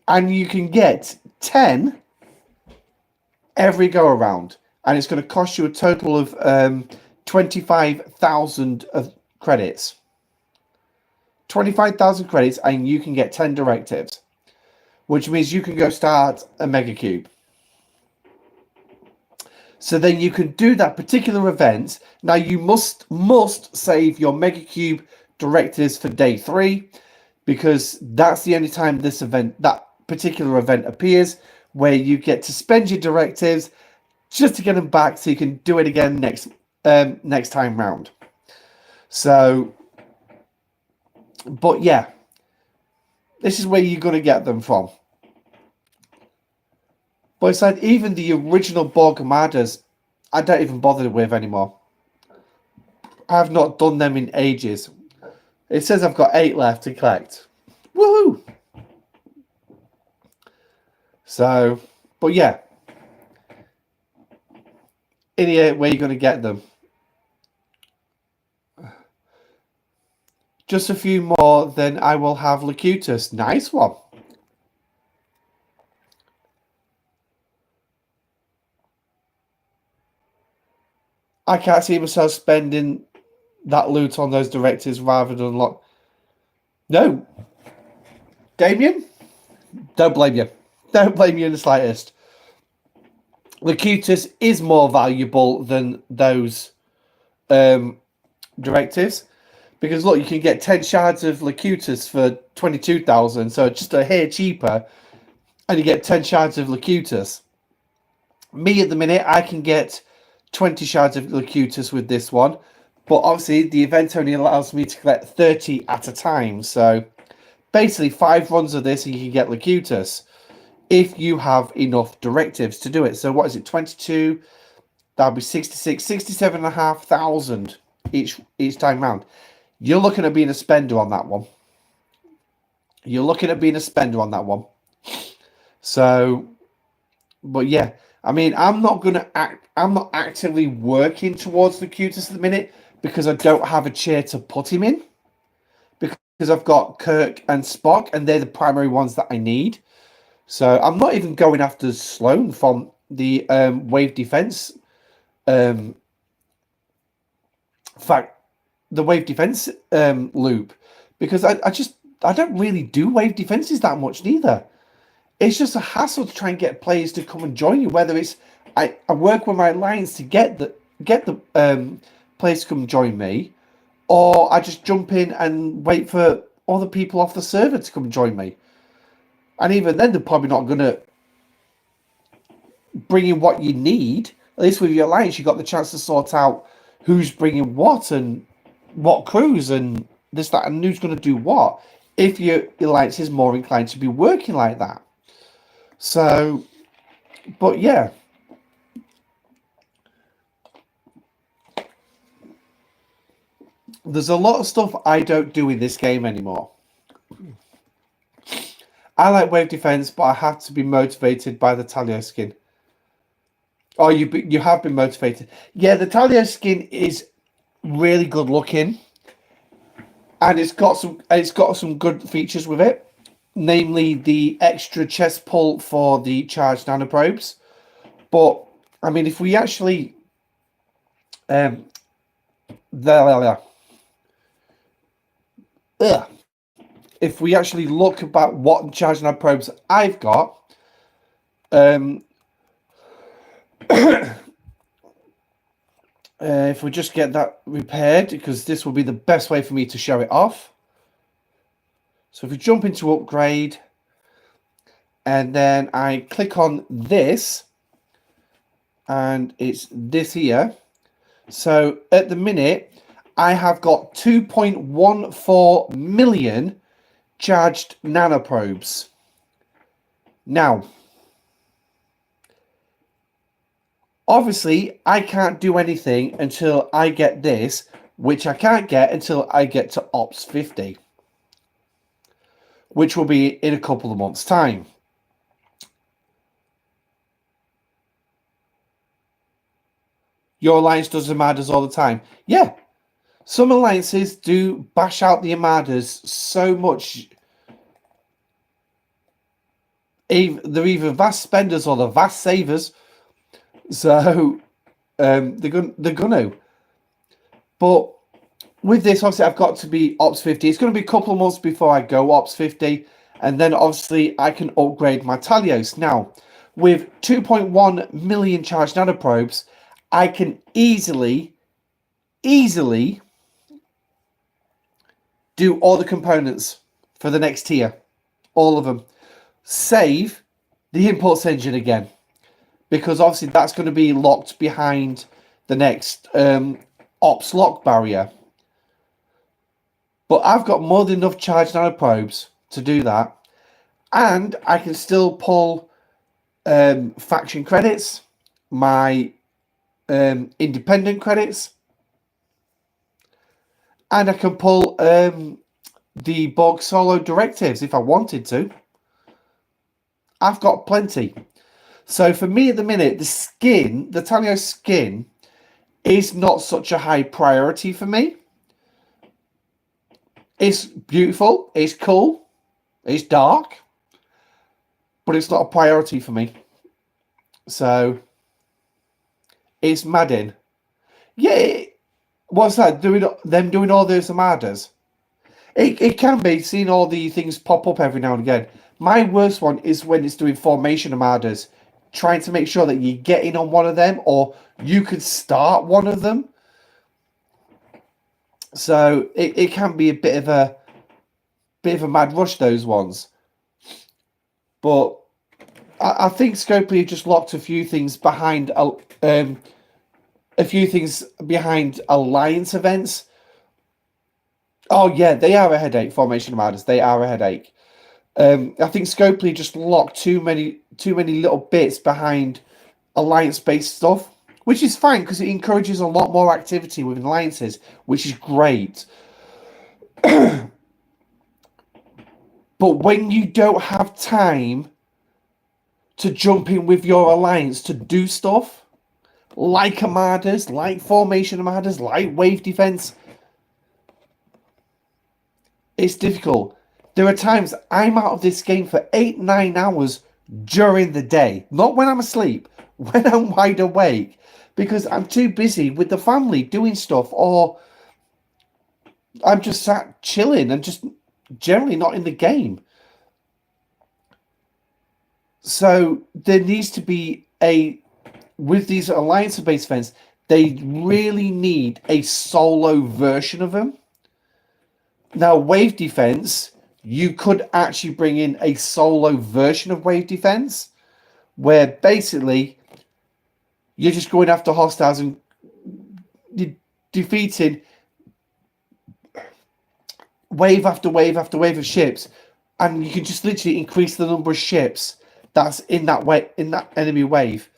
And you can get 10 every go around. And it's going to cost you a total of 25,000 of credits. 25,000 credits, and you can get 10 directives. Which means you can go start a Mega Cube. So then you can do that particular event. Now you must save your Mega Cube directives for day 3, because that's the only time this event, that particular event appears, where you get to spend your directives just to get them back, so you can do it again next time round. So, but yeah, this is where you're going to get them from. But it's like even the original Borg Armadas, I don't even bother with anymore. I have not done them in ages. It says I've got 8 left to collect. Woohoo! So, but yeah. In here, where you're going to get them. Just a few more, then I will have Locutus. Nice one. I can't see myself spending that loot on those directives rather than unlock. No. Damien? Don't blame you. Don't blame you in the slightest. Locutus is more valuable than those directives. Because look, you can get 10 shards of Locutus for 22,000, so just a hair cheaper, and you get 10 shards of Locutus. Me at the minute, I can get 20 shards of Locutus with this one, but obviously the event only allows me to collect 30 at a time, so basically 5 runs of this and you can get Locutus if you have enough directives to do it. So what is it, 22? That'll be 66, 67,500 each time round. You're looking at being a spender on that one. You're looking at being a spender on that one. So, but yeah, I mean, I'm not actively working towards Locutus at the minute because I don't have a chair to put him in. Because I've got Kirk and Spock, and they're the primary ones that I need. So I'm not even going after Sloan from the wave defense. In fact, the wave defense loop, because I don't really do wave defenses that much neither. It's just a hassle to try and get players to come and join you. Whether it's I work with my alliance to get the players to come join me, or I just jump in and wait for other people off the server to come and join me. And even then, they're probably not going to bring in what you need. At least with your alliance, you got the chance to sort out who's bringing what and what crews and this, that, and who's going to do what. If your alliance is more inclined to be working like that. So, but yeah. There's a lot of stuff I don't do in this game anymore. I like wave defense, but I have to be motivated by the Talio skin. Oh, you have been motivated. Yeah, the Talio skin is really good looking, and it's got some good features with it, namely the extra chest pull for the charged nanoprobes. But I mean, if we actually if we actually look about what charged nanoprobes I've got, if we just get that repaired, because this will be the best way for me to show it off. So if we jump into upgrade, and then I click on this, and it's this here. So at the minute, I have got 2.14 million charged nanoprobes. Now, obviously, I can't do anything until I get this, which I can't get until I get to Ops 50, which will be in a couple of months' time. Your alliance does Armadas all the time. Yeah, some alliances do bash out the Armadas so much. They're either vast spenders or they're vast savers. So they're gonna. But with this, obviously, I've got to be Ops 50. It's going to be a couple of months before I go Ops 50. And then, obviously, I can upgrade my Talios. Now, with 2.1 million charged nanoprobes, I can easily do all the components for the next tier. All of them. Save the imports engine again. Because obviously that's going to be locked behind the next ops lock barrier. But I've got more than enough charged nanoprobes to do that. And I can still pull faction credits, my independent credits, and I can pull the Borg solo directives if I wanted to. I've got plenty. So for me at the minute, the Talio skin is not such a high priority for me. It's beautiful, it's cool, it's dark, but it's not a priority for me. So it's Madden. Yeah, what's that? Doing all those Armadas? It can be, seeing all the things pop up every now and again. My worst one is when it's doing formation Armadas, trying to make sure that you get in on one of them or you could start one of them. So it can be a bit of a mad rush, those ones. But I think Scopely just locked a few things behind alliance events. Oh yeah, they are a headache. Formation Armadas, they are a headache. I think Scopely just locked too many little bits behind alliance-based stuff, which is fine because it encourages a lot more activity within alliances, which is great. But when you don't have time to jump in with your alliance to do stuff, like Armadas, like Formation Armadas, like Wave Defense, it's difficult. There are times I'm out of this game for 8-9 hours during the day. Not when I'm asleep, when I'm wide awake. Because I'm too busy with the family doing stuff, or I'm just sat chilling and just generally not in the game. So there needs to be with these alliance-based events, they really need a solo version of them. Now, Wave Defense, you could actually bring in a solo version of Wave Defense, where basically you're just going after hostiles and defeating wave after wave after wave of ships, and you can just literally increase the number of ships that's in that enemy wave.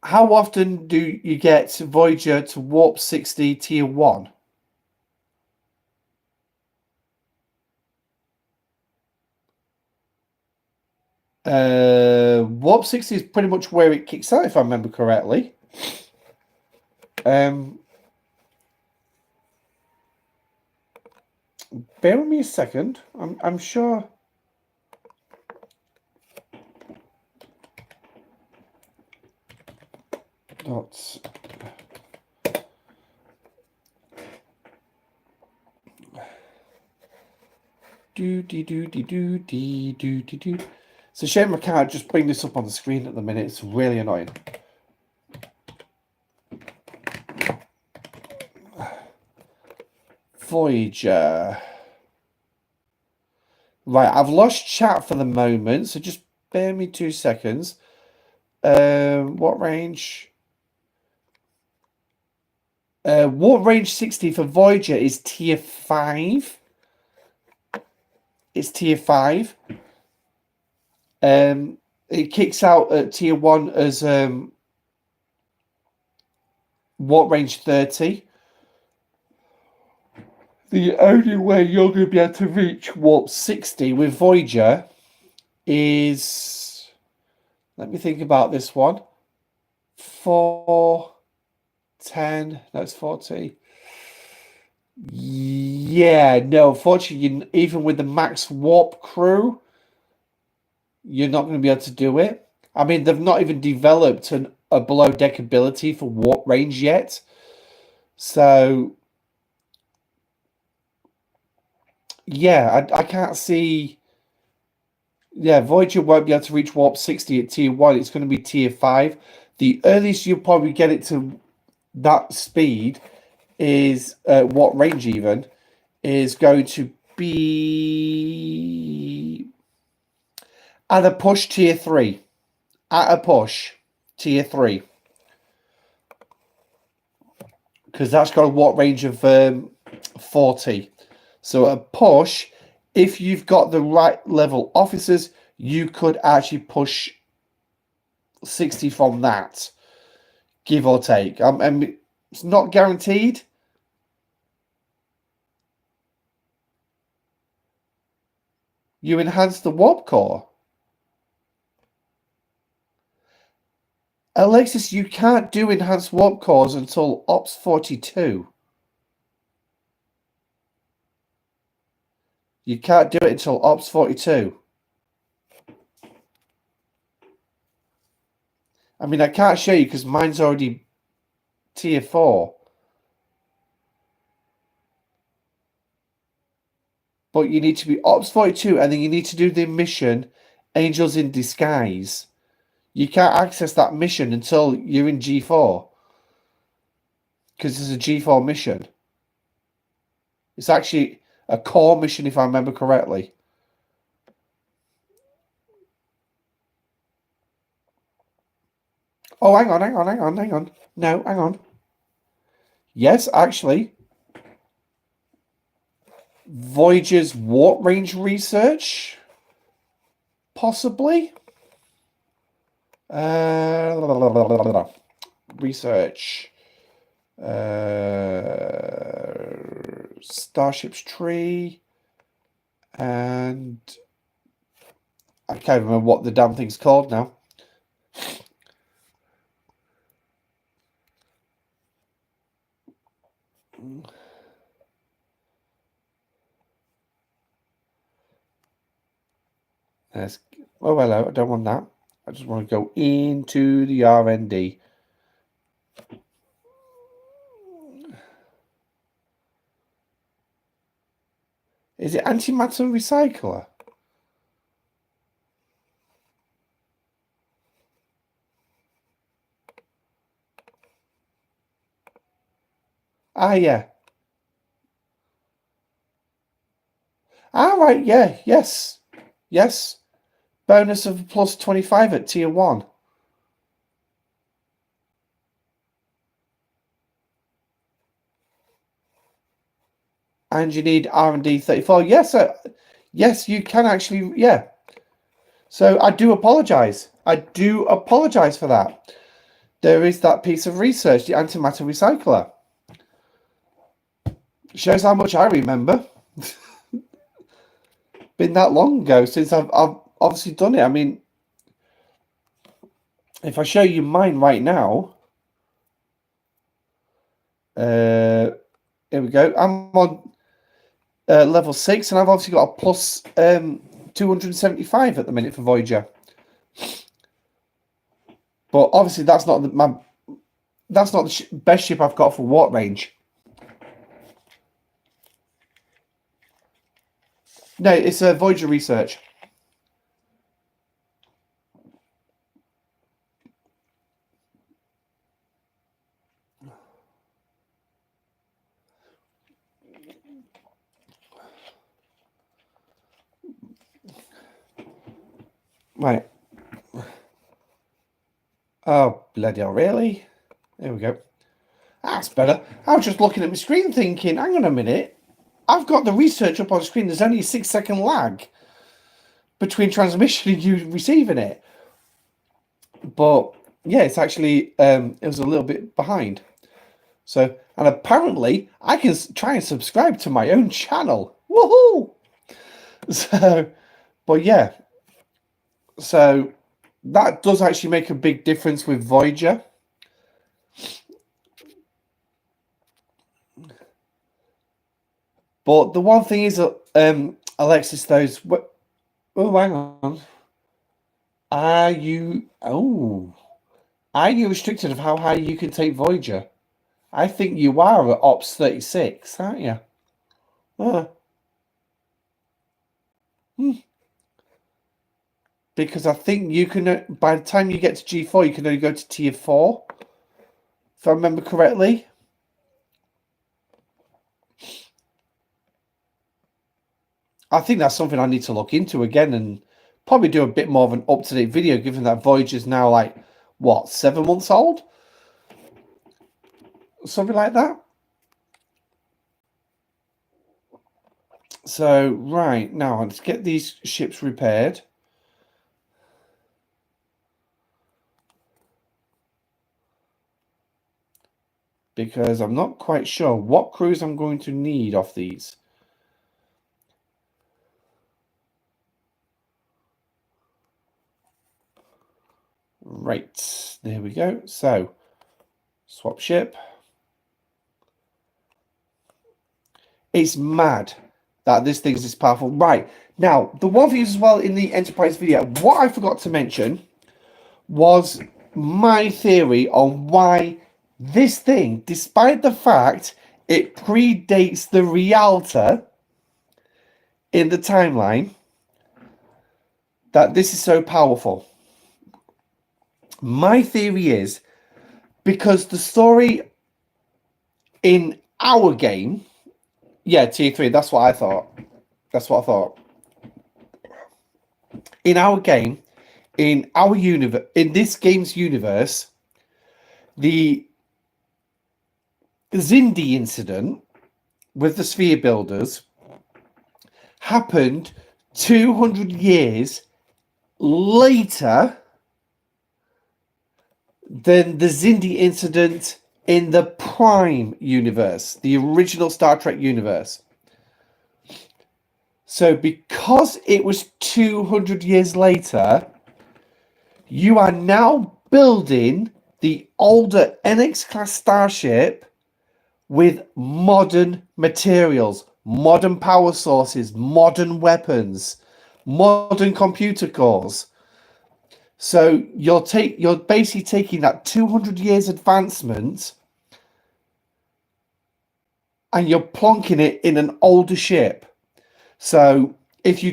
How often do you get Voyager to warp 60 tier 1? Warp 60 is pretty much where it kicks out, if I remember correctly. Bear with me a second. I'm sure. Dots. It's a shame I can't just bring this up on the screen at the minute. It's really annoying. Voyager. Right, I've lost chat for the moment, so just bear me 2 seconds. What range? Warp range 60 for Voyager is tier 5. It's tier 5. It kicks out at tier 1 as warp range 30. The only way you're going to be able to reach warp 60 with Voyager is, let me think about this one. 4, 10, that's 40. Yeah, no, unfortunately, even with the max warp crew, you're not going to be able to do it. I mean, they've not even developed a below deck ability for warp range yet. So, yeah, I can't see. Yeah, Voyager won't be able to reach warp 60 at tier 1. It's going to be tier 5. The earliest you'll probably get it to that speed is, what range even, is going to be at a push tier 3. At a push tier 3. Because that's got a warp range of 40. So a push, if you've got the right level officers, you could actually push 60 from that, give or take. It's not guaranteed. You enhance the warp core. Alexis, you can't do enhanced warp cores until Ops 42. You can't do it until Ops 42. I mean, I can't show you because mine's already tier 4. But you need to be Ops 42, and then you need to do the mission Angels in Disguise. You can't access that mission until you're in G4. because it's a G4 mission. It's actually a core mission, if I remember correctly. Oh, hang on. No, hang on. Yes, actually. Voyager's warp range research? Possibly? Research. Starship's tree. And I can't remember what the damn thing's called now. Oh, hello. I don't want that. I just want to go into the R&D. Is it antimatter recycler? Ah, yeah. Ah, right, yeah, yes. Yes. Bonus of plus 25 at tier 1. And you need R&D 34. Yes, yes, you can actually, yeah. So I do apologise. I do apologise for that. There is that piece of research, the antimatter recycler. Shows how much I remember. Been that long ago since I've obviously done it. I mean, if I show you mine right now, here we go. I'm on level 6, and I've obviously got a plus 275 at the minute for Voyager. But obviously, that's not the best ship I've got for warp range. No, it's a Voyager research. Right. Oh, bloody hell, really? There we go. That's better. I was just looking at my screen thinking, hang on a minute. I've got the research up on the screen. There's only a 6-second lag between transmission and you receiving it. But yeah, it's actually, it was a little bit behind. So, and apparently I can try and subscribe to my own channel. Woohoo! So, but yeah. So that does actually make a big difference with Voyager. But the one thing is, Alexis, oh, hang on. Are you restricted of how high you can take Voyager? I think you are at Ops 36, aren't you? Because I think you can, by the time you get to G4, you can only go to tier 4, if I remember correctly. I think that's something I need to look into again and probably do a bit more of an up-to-date video, given that Voyager's now like, what, 7 months old? Something like that. So, right, now let's get these ships repaired. Because I'm not quite sure what crews I'm going to need off these. Right, there we go. So, swap ship. It's mad that this thing is this powerful. Right, now, the one thing as well in the Enterprise video, what I forgot to mention was my theory on why this thing, despite the fact it predates the Rialta in the timeline, that this is so powerful. My theory is because the story in our game, yeah, tier 3. That's what I thought. That's what I thought. In our game, in our universe, in this game's universe, the Zindi incident with the sphere builders happened 200 years later than the Zindi incident in the Prime universe, the original Star Trek universe. So because it was 200 years later, you are now building the older NX class starship with modern materials, modern power sources, modern weapons, modern computer cores. So you're basically taking that 200 years advancement and you're plonking it in an older ship. So if you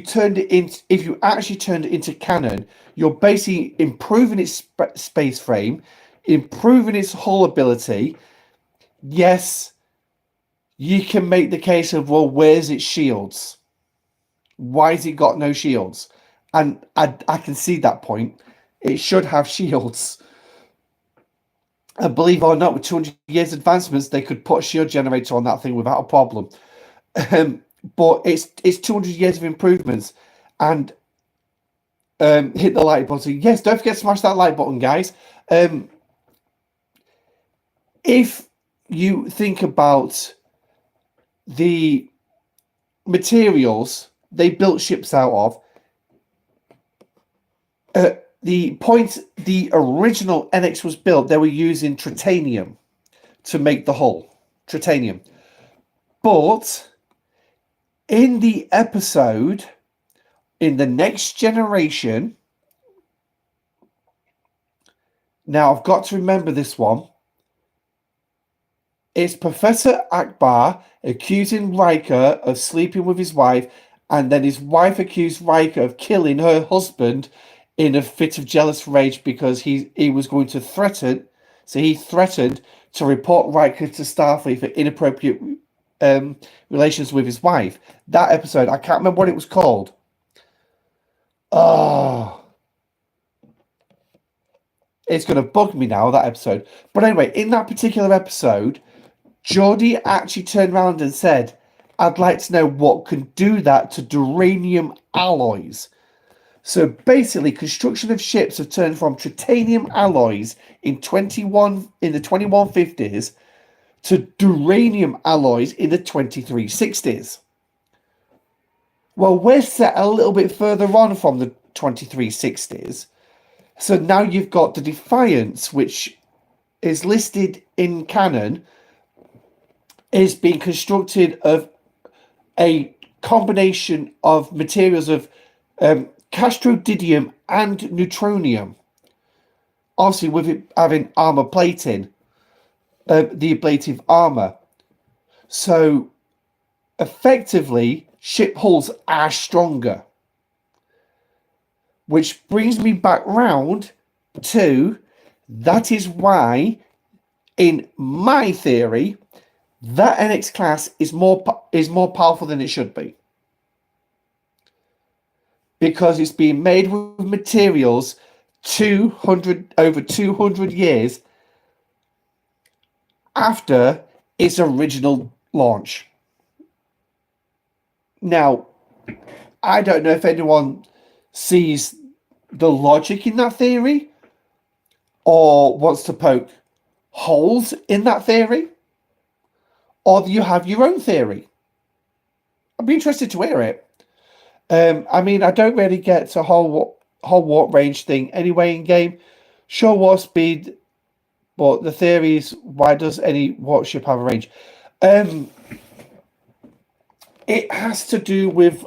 actually turned it into canon, you're basically improving its space frame, improving its hull ability. Yes, you can make the case of, well, where's its shields? Why has it got no shields? And I can see that point. It should have shields. And believe it or not, with 200 years advancements, they could put a shield generator on that thing without a problem. But it's 200 years of improvements. And hit the like button. Yes, don't forget to smash that like button, guys. If you think about the materials they built ships out of, the point the original NX was built, they were using titanium to make the hull. Titanium. But in the episode, in the Next Generation, now I've got to remember this one. It's Professor Akbar accusing Riker of sleeping with his wife, and then his wife accused Riker of killing her husband in a fit of jealous rage because he was going to threaten. So he threatened to report Riker to Starfleet for inappropriate relations with his wife. That episode, I can't remember what it was called. Oh, it's going to bug me now, that episode. But anyway, in that particular episode, Geordi actually turned around and said, I'd like to know what can do that to duranium alloys. So basically, construction of ships have turned from titanium alloys in the 2150s to duranium alloys in the 2360s. Well, we're set a little bit further on from the 2360s. So now you've got the Defiance, which is listed in canon, is being constructed of a combination of materials of castrodidium and neutronium. Obviously, with it having armor plating, the ablative armor. So, effectively, ship hulls are stronger. Which brings me back round to, that is why, in my theory, that NX class is more powerful than it should be. Because it's being made with materials over 200 years after its original launch. Now, I don't know if anyone sees the logic in that theory or wants to poke holes in that theory, or do you have your own theory? I'd be interested to hear it. I mean, I don't really get to whole warp range thing anyway in game. Sure, warp speed, but the theory is, why does any warp ship have a range? It has to do with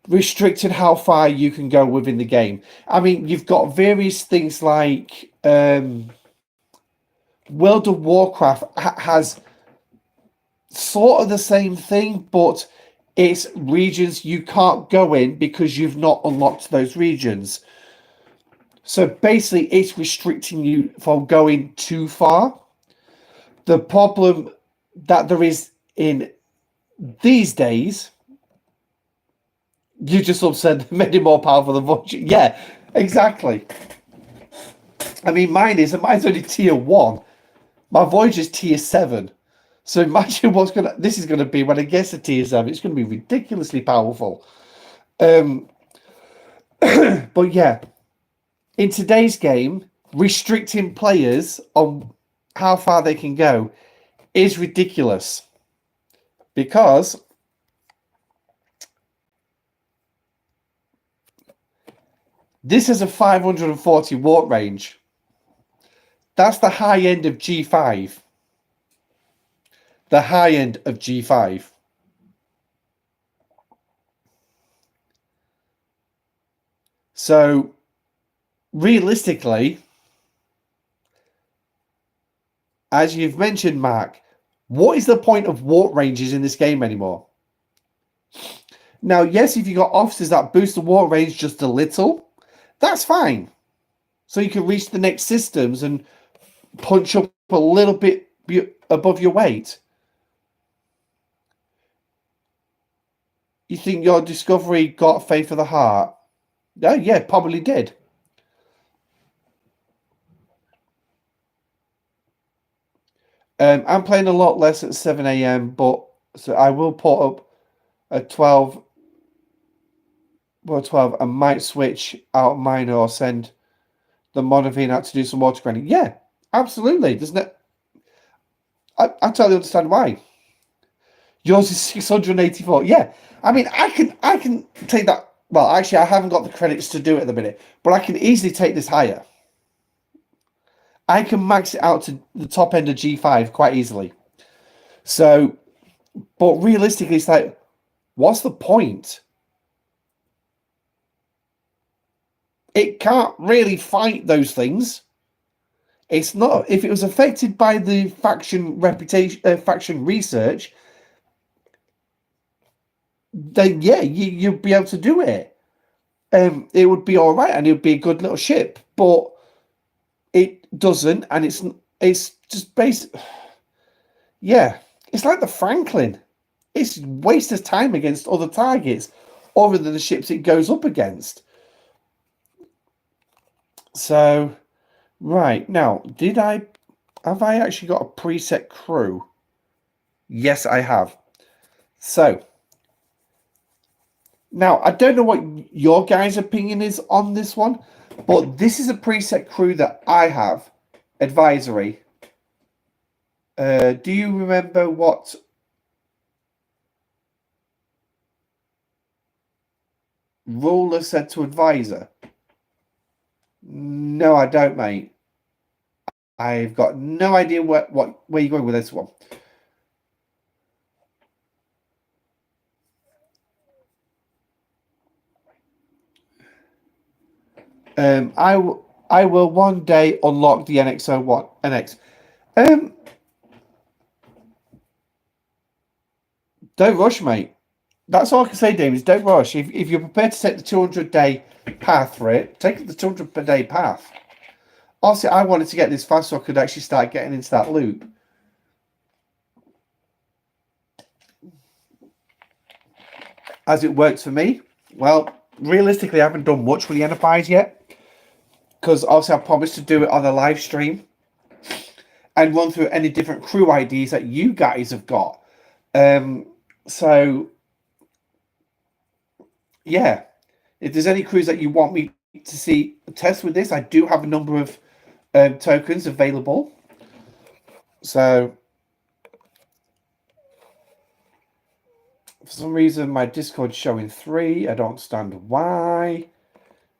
restricting how far you can go within the game. I mean, you've got various things like World of Warcraft has sort of the same thing, but it's regions you can't go in because you've not unlocked those regions. So basically, it's restricting you from going too far. The problem that there is in these days, you just said made it more powerful than Voyager. Yeah, exactly. I mean, mine's only tier 1. My Voyager's tier 7. So imagine this is gonna be when it gets to tier 7. It's gonna be ridiculously powerful. But yeah, in today's game, restricting players on how far they can go is ridiculous, because this is a 540 warp range. That's the high end of G5. The high end of G5. So, realistically, as you've mentioned, Mark, what is the point of warp ranges in this game anymore? Now, yes, if you got officers that boost the warp range just a little, that's fine. So you can reach the next systems and punch up a little bit above your weight. You think your Discovery got Faith of the Heart? Oh, yeah, probably did. I'm playing a lot less at 7 a.m., but so I will put up at 12. Well, 12. I might switch out mine or send the Monavine out to do some water grinding. Yeah, absolutely. There's no. I totally understand why. Yours is 684. Yeah, I mean, I can take that. Well, actually, I haven't got the credits to do it at the minute, but I can easily take this higher. I can max it out to the top end of G5 quite easily. So, but realistically, it's like, what's the point? It can't really fight those things. It's not. If it was affected by the faction reputation, faction research, then yeah, you'd be able to do it. It would be all right, and it would be a good little ship. But it doesn't, and it's just based. Yeah, it's like the Franklin. It's a waste of time against other targets, other than the ships it goes up against. So, right now, have I actually got a preset crew? Yes, I have. So, now I don't know what your guys' opinion is on this one, but this is a preset crew that I have. Advisory. Do you remember what Ruler said to Advisor? No, I don't, mate. I've got no idea where you're going with this one. I will one day unlock the NX-01 NX. Don't rush, mate. That's all I can say, David. Don't rush. If you're prepared to take the 200-day path for it, take the 200-day path. Obviously, I wanted to get this fast so I could actually start getting into that loop. As it works for me, well, realistically, I haven't done much with the Enterprise yet, because obviously I promised to do it on a live stream and run through any different crew IDs that you guys have got. So, yeah, if there's any crews that you want me to see test with this, I do have a number of tokens available. So, for some reason, my Discord's showing 3. I don't understand why,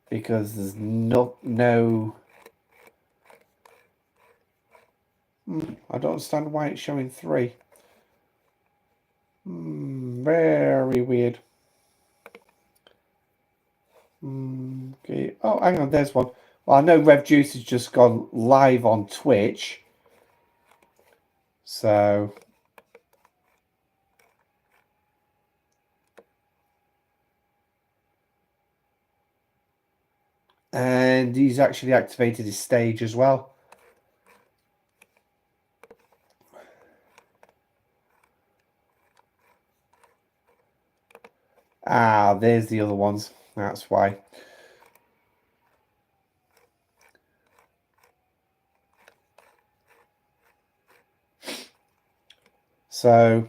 because there's no. I don't understand why it's showing 3. Very weird. Okay. Oh, hang on. There's one. Well, I know Rev Juice has just gone live on Twitch. So. And he's actually activated his stage as well. Ah, there's the other ones. That's why. So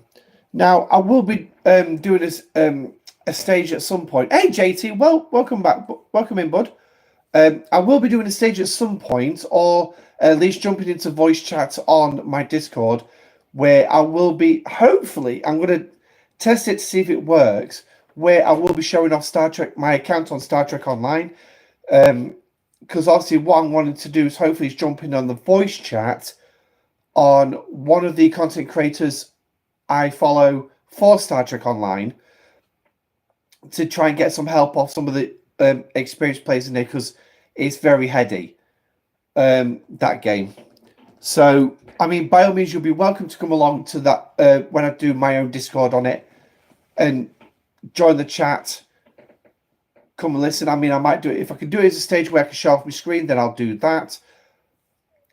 now I will be doing this a stage at some point. Hey JT, well, welcome back, welcome in, bud. I will be doing a stage at some point, or at least jumping into voice chat on my Discord, where I will be. Hopefully, I'm going to test it to see if it works. Where I will be showing off Star Trek, my account on Star Trek Online, because obviously what I'm wanting to do is hopefully jump in on the voice chat on one of the content creators I follow for Star Trek Online to try and get some help off some of the experienced players in there because it's very heady, that game. So, I mean, by all means, you'll be welcome to come along to that when I do my own Discord on it and join the chat. Come and listen. I mean, I might do it. If I can do it as a stage where I can show off my screen, then I'll do that.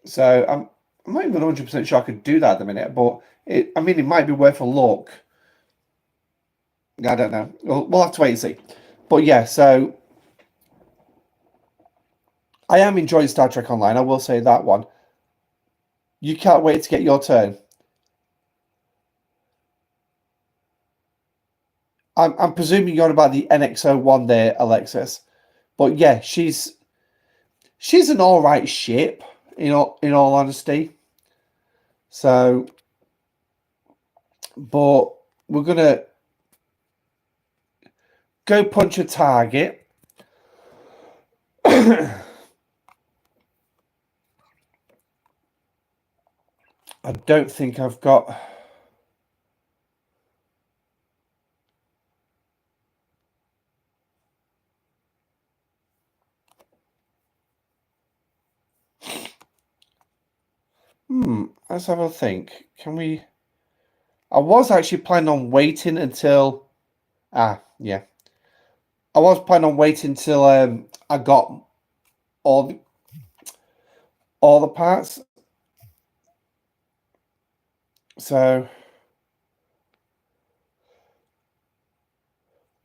So, I'm not even 100% sure I could do that at the minute, but I mean, it might be worth a look. I don't know. We'll have to wait and see. But yeah, so I am enjoying Star Trek Online. I will say that one. You can't wait to get your turn. I'm presuming you're on about the NX-01 there, Alexis. But yeah, she's an all right ship. In all honesty. So, but we're gonna go punch a target. I don't think I've got. Let's have a think. Can we? I was actually planning on waiting until. Yeah. I was planning on waiting until I got all the parts. So.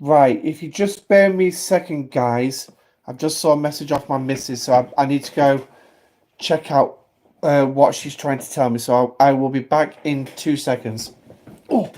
Right, if you just bear me a second, guys. I've just saw a message off my missus, so I need to go check out what she's trying to tell me. So I will be back in 2 seconds. Oh.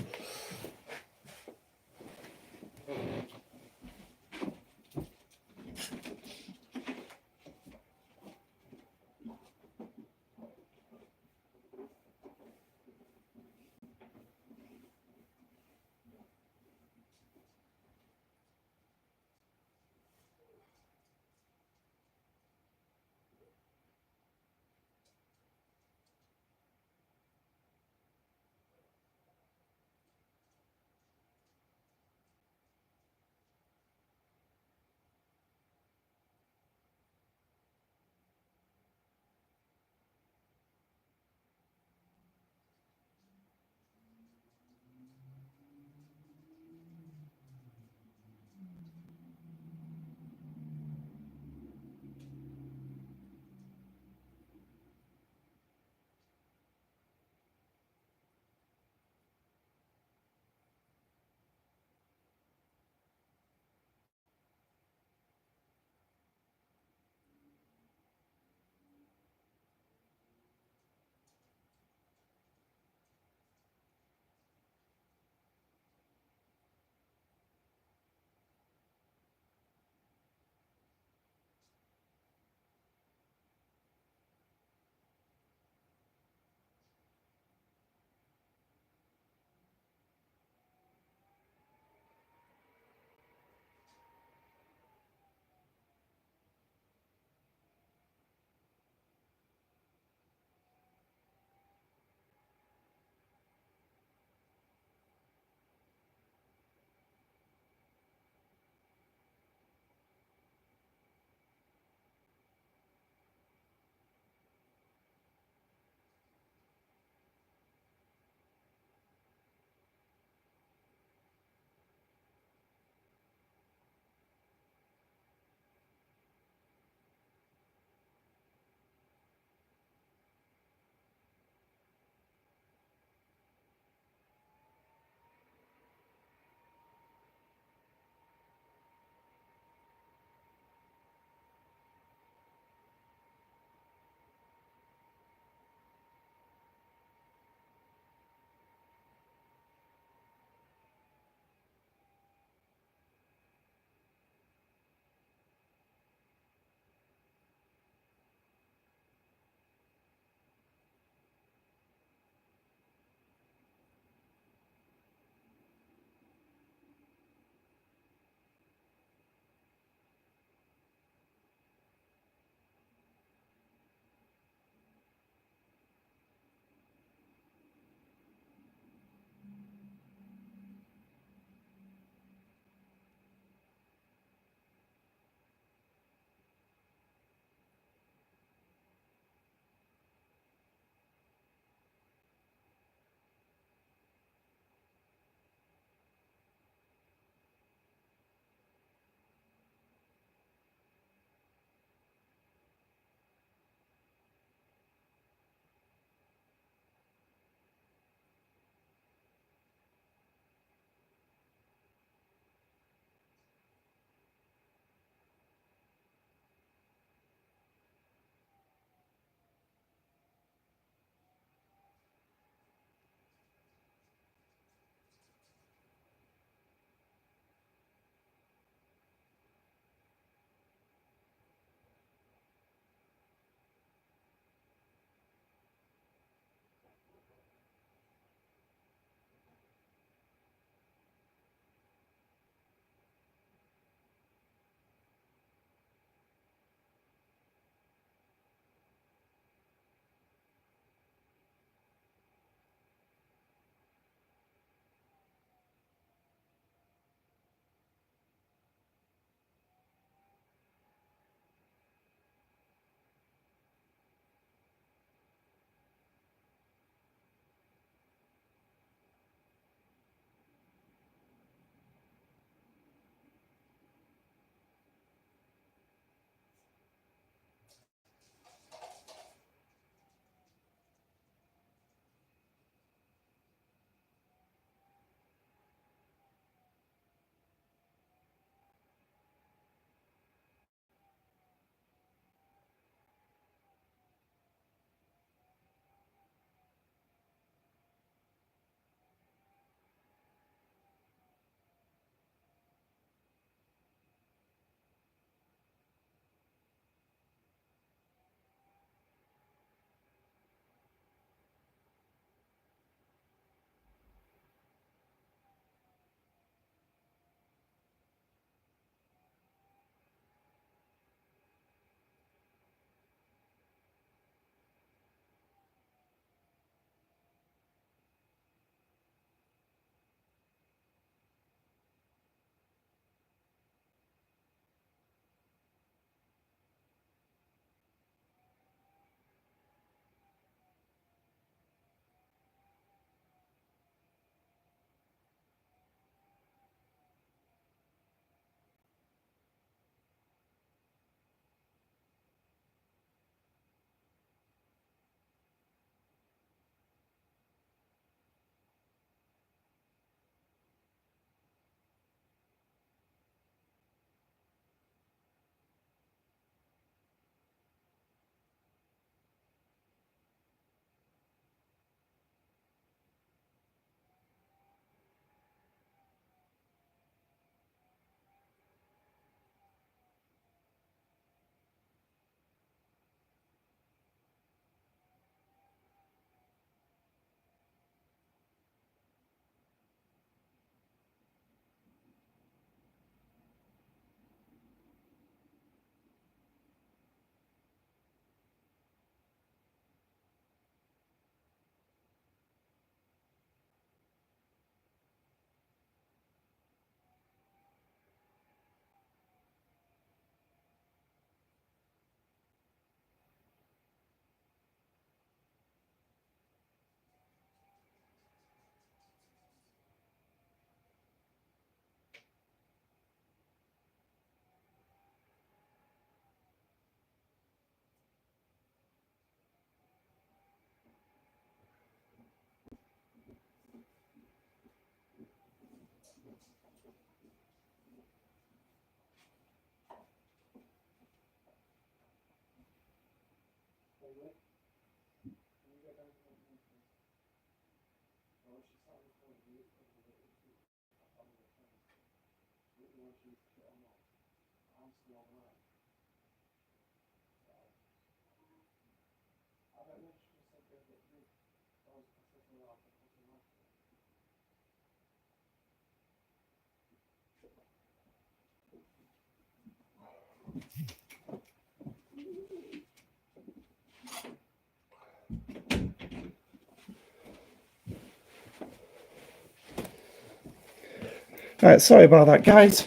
All right, sorry about that, guys.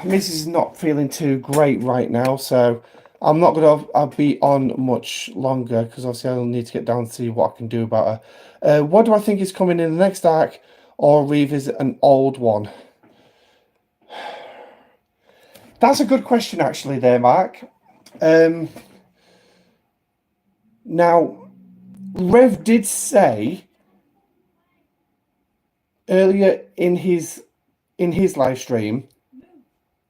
Mrs. is not feeling too great right now, so I'm not going to be on much longer because obviously I'll need to get down to see what I can do about her. What do I think is coming in the next arc, or revisit an old one? That's a good question, actually, there, Mark. Now, Rev did say earlier in his live stream,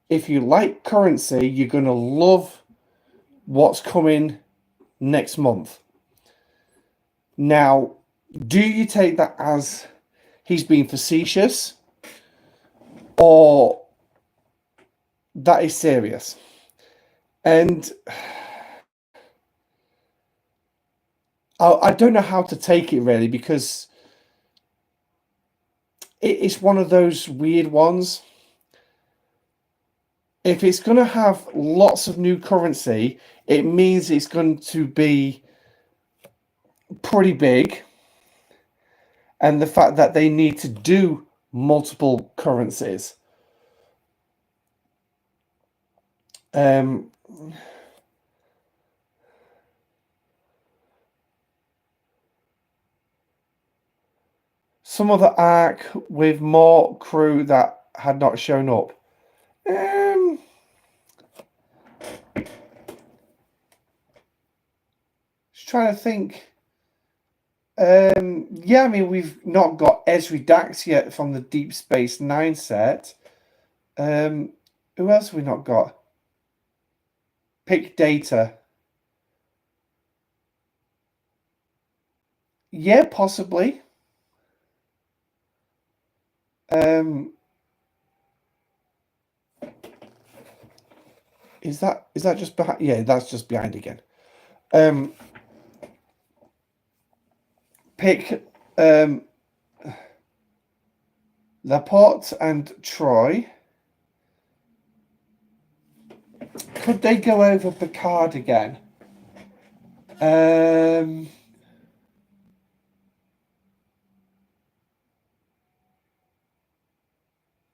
if you like currency, you're going to love what's coming next month. Now, do you take that as he's being facetious, or that is serious? And I don't know how to take it, really, because it's one of those weird ones. If it's going to have lots of new currency, it means it's going to be pretty big. And the fact that they need to do multiple currencies. Some other arc with more crew that had not shown up. Just trying to think. Yeah, I mean, we've not got Esri Dax yet from the Deep Space Nine set. Who else have we not got? Pick Data. Yeah, possibly. Is that just behind? Yeah, that's just behind again. Pick Laporte and Troy. Could they go over Picard again?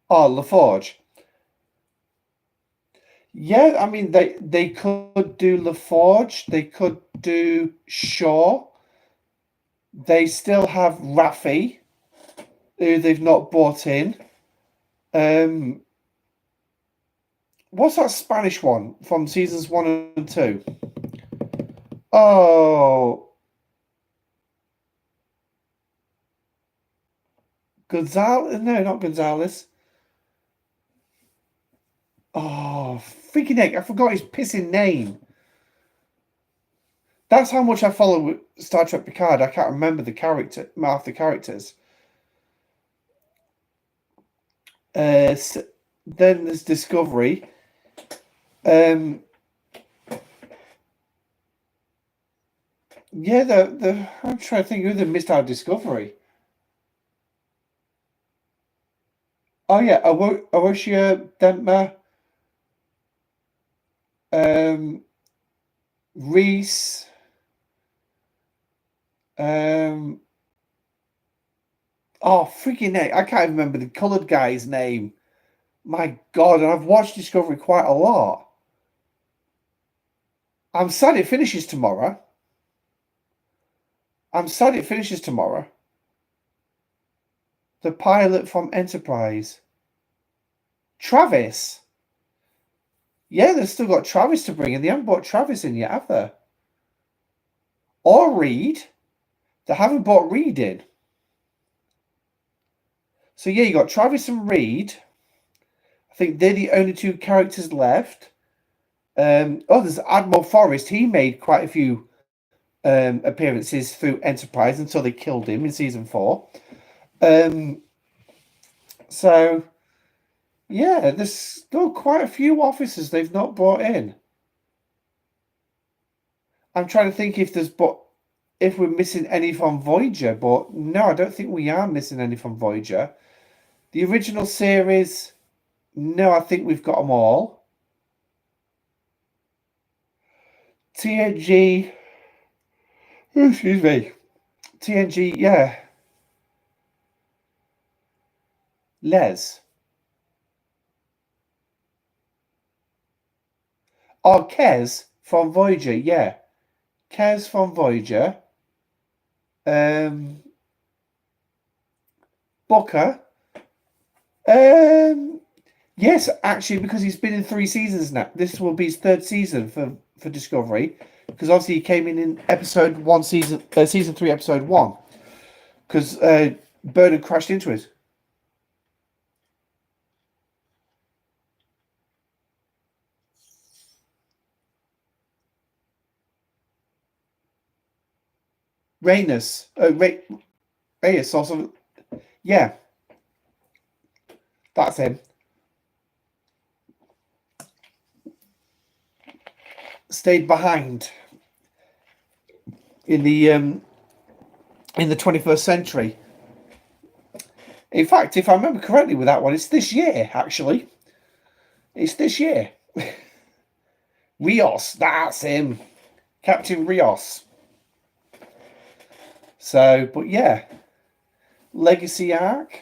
Oh, LaForge. Yeah, I mean they could do LaForge. They could do Shaw. They still have Raffi, who they've not brought in. What's that Spanish one from seasons 1 and 2? Oh, Gonzalez? No, not Gonzalez. Oh, freaking heck! I forgot his pissing name. That's how much I follow Star Trek Picard. I can't remember the half the characters. Then there's Discovery. Yeah, I'm trying to think who they missed out Discovery. Oh yeah, Awoshia Dentma, Reese, oh freaking heck, I can't remember the coloured guy's name. My God, and I've watched Discovery quite a lot. I'm sad it finishes tomorrow. The pilot from Enterprise. Travis. Yeah, they've still got Travis to bring in. They haven't brought Travis in yet, have they? Or Reed. They haven't brought Reed in. So yeah, you got Travis and Reed. I think they're the only two characters left. There's Admiral Forrest. He made quite a few appearances through Enterprise until they killed him in season 4. So, yeah, there's still quite a few officers they've not brought in. I'm trying to think if we're missing any from Voyager, but no, I don't think we are missing any from Voyager. The original series, no, I think we've got them all. TNG, excuse me, TNG, yeah. Les. Oh, Kez from Voyager, yeah. Kez from Voyager. Booker. Yes, actually, because he's been in 3 seasons now. This will be his 3rd season for Discovery, because obviously he came in episode 1, season 3, episode 1, because Burnham crashed into it. Reyes also, yeah, that's him. Stayed behind in the 21st century. In fact, if I remember correctly with that one, it's this year, actually. It's this year. Rios, that's him. Captain Rios. So, but yeah. Legacy arc.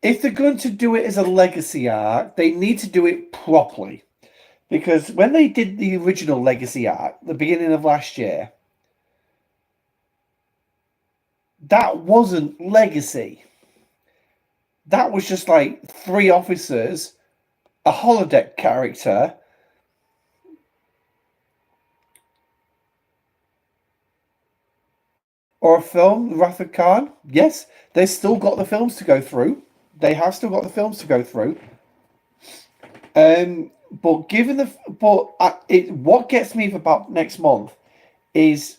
If they're going to do it as a legacy arc, they need to do it properly. Because when they did the original legacy arc, the beginning of last year, that wasn't legacy. That was just like 3 officers, a holodeck character, or a film, Wrath of Khan. Yes, they've still got the films to go through. They have still got the films to go through. But what gets me about next month is,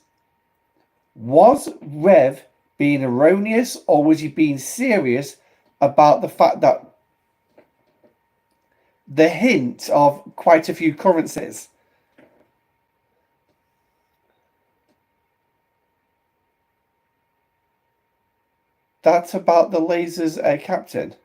was Rev being erroneous, or was he being serious about the fact that the hint of quite a few currencies? That's about the lasers, Captain.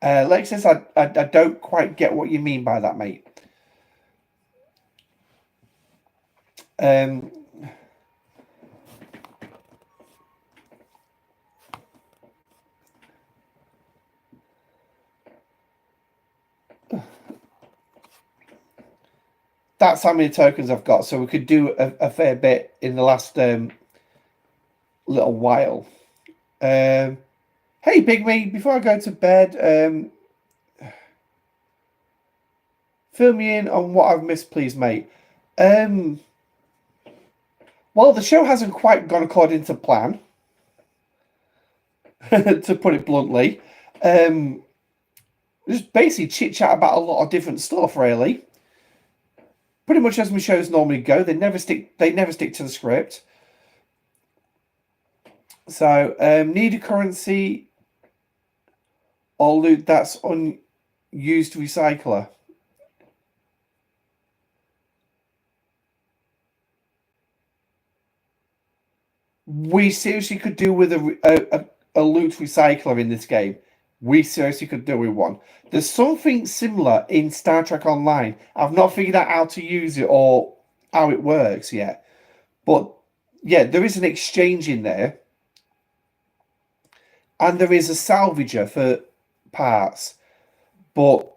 Lexus, I don't quite get what you mean by that, mate. That's how many tokens I've got, so we could do a fair bit in the last little while. Hey, Big Me, before I go to bed, fill me in on what I've missed, please, mate. Well, the show hasn't quite gone according to plan, to put it bluntly. Just basically chit-chat about a lot of different stuff, really. Pretty much as my shows normally go. They never stick to the script. So, need a currency or loot that's unused recycler. We seriously could do with a loot recycler in this game. We seriously could do with one. There's something similar in Star Trek Online. I've not figured out how to use it or how it works yet. But yeah, there is an exchange in there. And there is a salvager for parts. But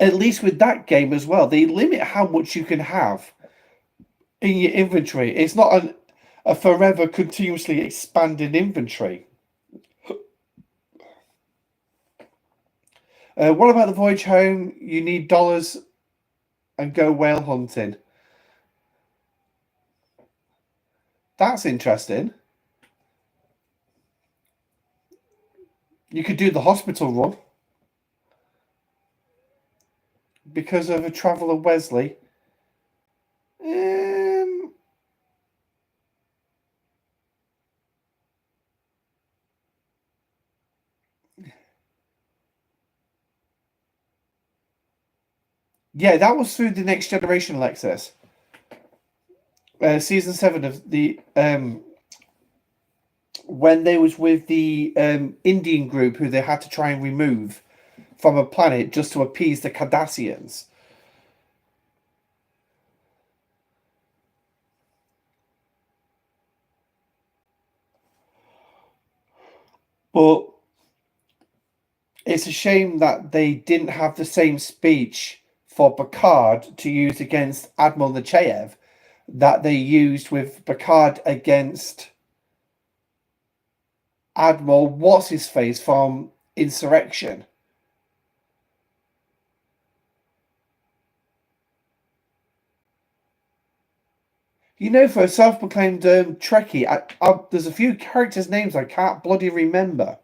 at least with that game as well, they limit how much you can have in your inventory. It's not A forever continuously expanding inventory. What about the voyage home? You need dollars and go whale hunting. That's interesting. You could do the hospital run because of a traveller Wesley. Yeah, that was through the Next Generation, Alexis. Season 7 of the when they was with the Indian group who they had to try and remove from a planet just to appease the Cardassians. But it's a shame that they didn't have the same speech for Picard to use against Admiral Nechayev that they used with Picard against Admiral What's-His-Face from Insurrection. You know, for a self-proclaimed Trekkie, there's a few characters' names I can't bloody remember.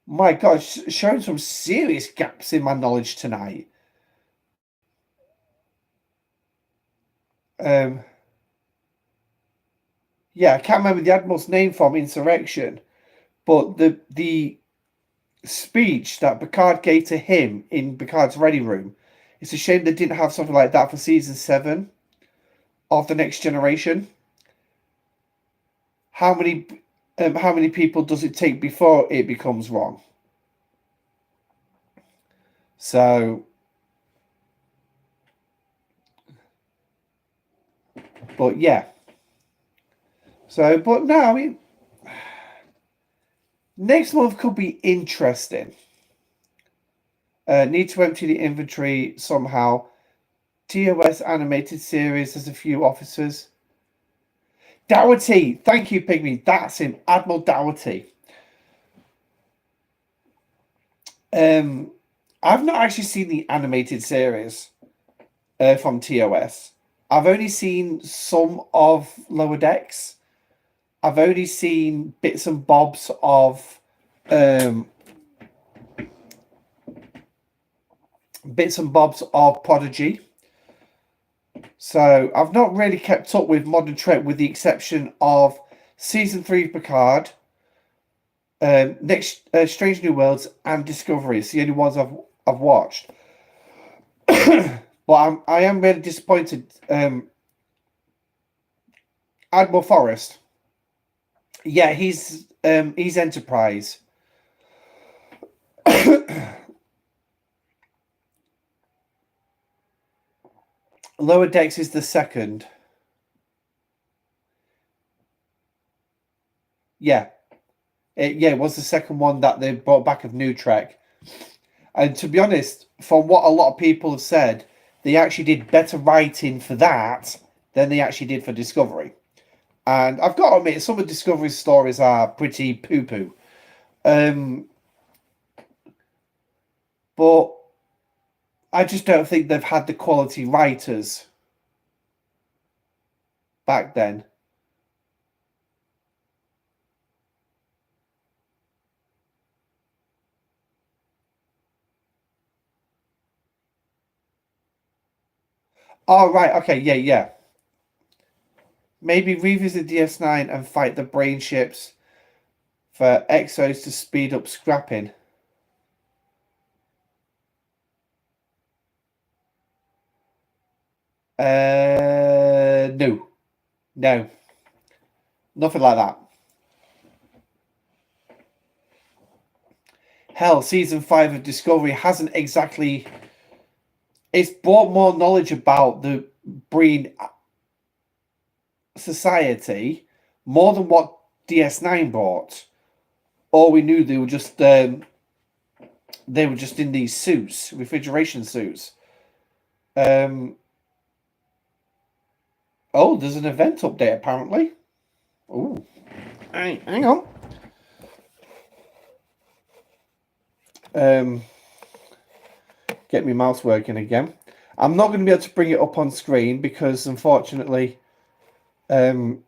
My God, showing some serious gaps in my knowledge tonight. Yeah, I can't remember the Admiral's name from Insurrection, but the speech that Picard gave to him in Picard's ready room, it's a shame they didn't have something like that for season 7 of the Next Generation. How many people does it take before it becomes wrong? So, but yeah. So, but no, I mean, next month could be interesting. Need to empty the inventory somehow. TOS animated series has a few officers. Dougherty, thank you, Pygmy. That's him, Admiral Dougherty. I've not actually seen the animated series from TOS. I've only seen some of Lower Decks. I've only seen bits and bobs of Prodigy. So I've not really kept up with Modern Trek, with the exception of season 3 of Picard, next Strange New Worlds, and Discovery. It's the only ones I've watched. But I am really disappointed. Admiral Forrest. Yeah, he's Enterprise. Lower Decks is the second. Yeah. It was the second one that they brought back of New Trek. And to be honest, from what a lot of people have said, they actually did better writing for that than they actually did for Discovery. And I've got to admit, some of Discovery's stories are pretty poo-poo. But I just don't think they've had the quality writers back then. Oh, right. Okay. Yeah. Maybe revisit DS9 and fight the brain ships for Exos to speed up scrapping. No. Nothing like that. Hell, season 5 of Discovery hasn't exactly... It's brought more knowledge about the Breen society, more than what DS9 brought. All we knew, they were just in these suits, refrigeration suits. Oh, there's an event update apparently. Oh, hang on. Get my mouse working again. I'm not going to be able to bring it up on screen because, unfortunately, with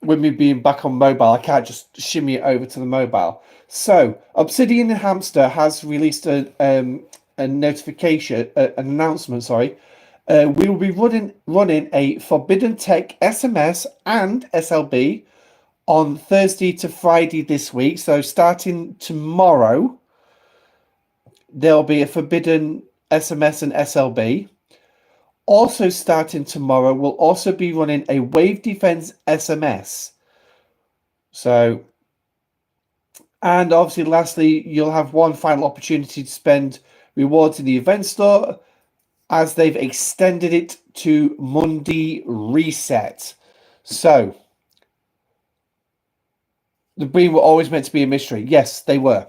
me being back on mobile, I can't just shimmy it over to the mobile. So, Obsidian Hamster has released a notification, an announcement. Sorry, we will be running a Forbidden Tech SMS and SLB on Thursday to Friday this week. So, starting tomorrow, there'll be a Forbidden SMS and SLB. Also starting tomorrow, we'll also be running a Wave Defense SMS. So, and obviously, lastly, you'll have one final opportunity to spend rewards in the event store as they've extended it to Monday Reset. So, the Bream were always meant to be a mystery. Yes, they were.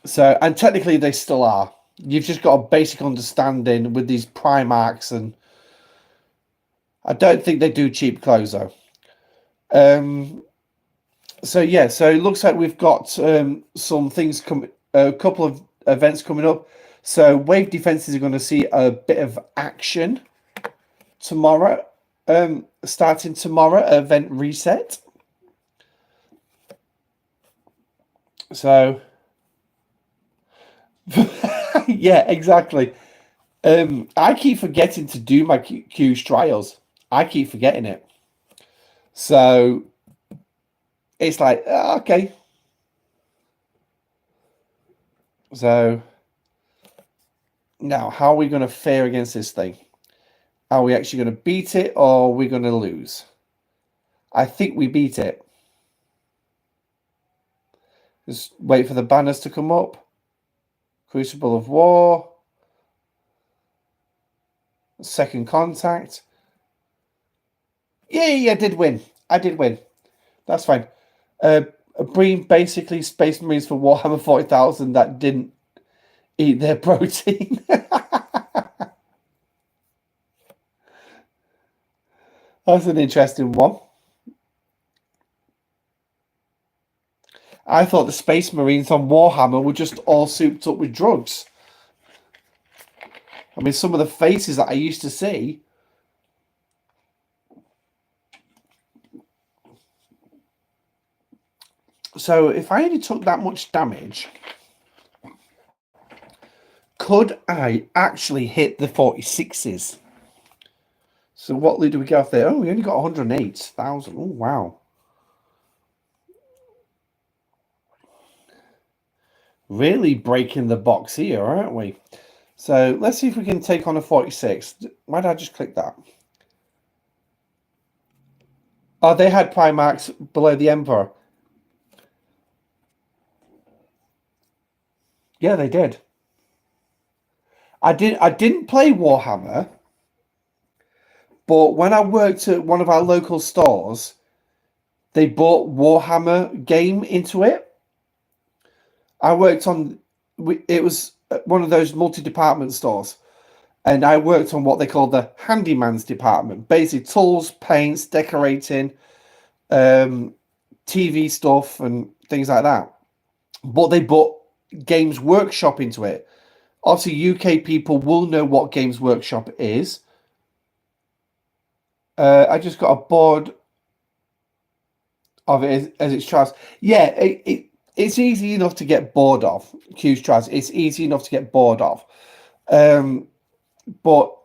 So, and technically they still are. You've just got a basic understanding with these Primarchs, and I don't think they do cheap clothes though. So yeah, so it looks like we've got some things coming, a couple of events coming up. So Wave Defenses are going to see a bit of action tomorrow. Starting tomorrow, event reset. So yeah, exactly. I keep forgetting to do my Q's trials. I keep forgetting it. So it's like, okay. So now, how are we going to fare against this thing? Are we actually going to beat it or are we going to lose? I think we beat it. Just wait for the banners to come up. Crucible of War. Second Contact. Yay, I did win. I did win. That's fine. Bring basically Space Marines for Warhammer 40,000 that didn't eat their protein. That's an interesting one. I thought the Space Marines on Warhammer were just all souped up with drugs. I mean, some of the faces that I used to see. So if I only took that much damage, could I actually hit the 46s? So what loot do we get off there? Oh, we only got 108,000. Oh, wow. Really breaking the box here, aren't we? So let's see if we can take on a 46. Why did I just click that? Oh, they had Primarchs below the Emperor. Yeah, they did. I didn't play Warhammer, but when I worked at one of our local stores, they bought Warhammer game into it. I worked on it was one of those multi-department stores, and I worked on what they call the handyman's department, basically tools, paints, decorating, TV stuff, and things like that. But they bought Games Workshop into it. Obviously, UK people will know what Games Workshop is. I just got a board of it as its trials. Yeah, it's easy enough to get bored of. Q's trials. It's easy enough to get bored of. But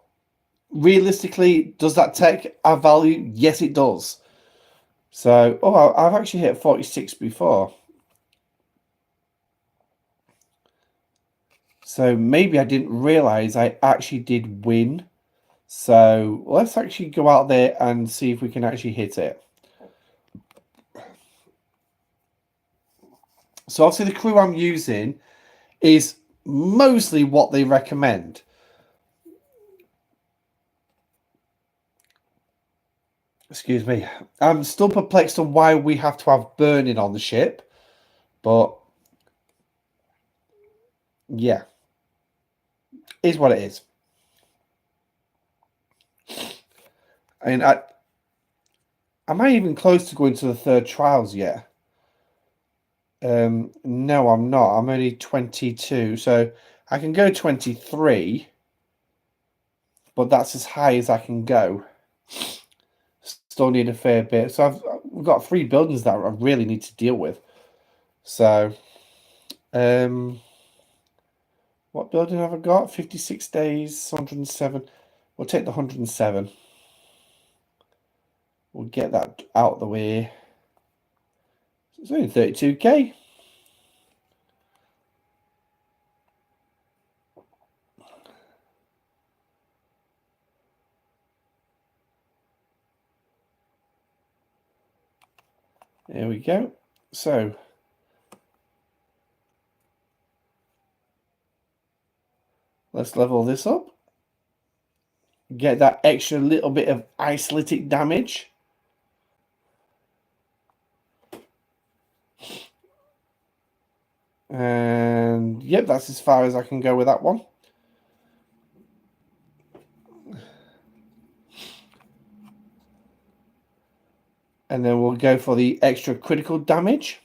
realistically, does that tech have value? Yes, it does. So, oh, I've actually hit 46 before. So maybe I didn't realize I actually did win. So let's actually go out there and see if we can actually hit it. So obviously the crew I'm using is mostly what they recommend. Excuse me. I'm still perplexed on why we have to have burning on the ship. But yeah, is what it is. I mean, am I even close to going to the third trials yet? No, I'm not. I'm only 22, so I can go 23, but that's as high as I can go. Still need a fair bit. So we've got 3 buildings that I really need to deal with. So, what building have I got? 56 days, 107. We'll take the 107. We'll get that out of the way. It's only 32k. There we go. So, let's level this up. Get that extra little bit of isolytic damage. And yep, that's as far as I can go with that one. And then we'll go for the extra critical damage.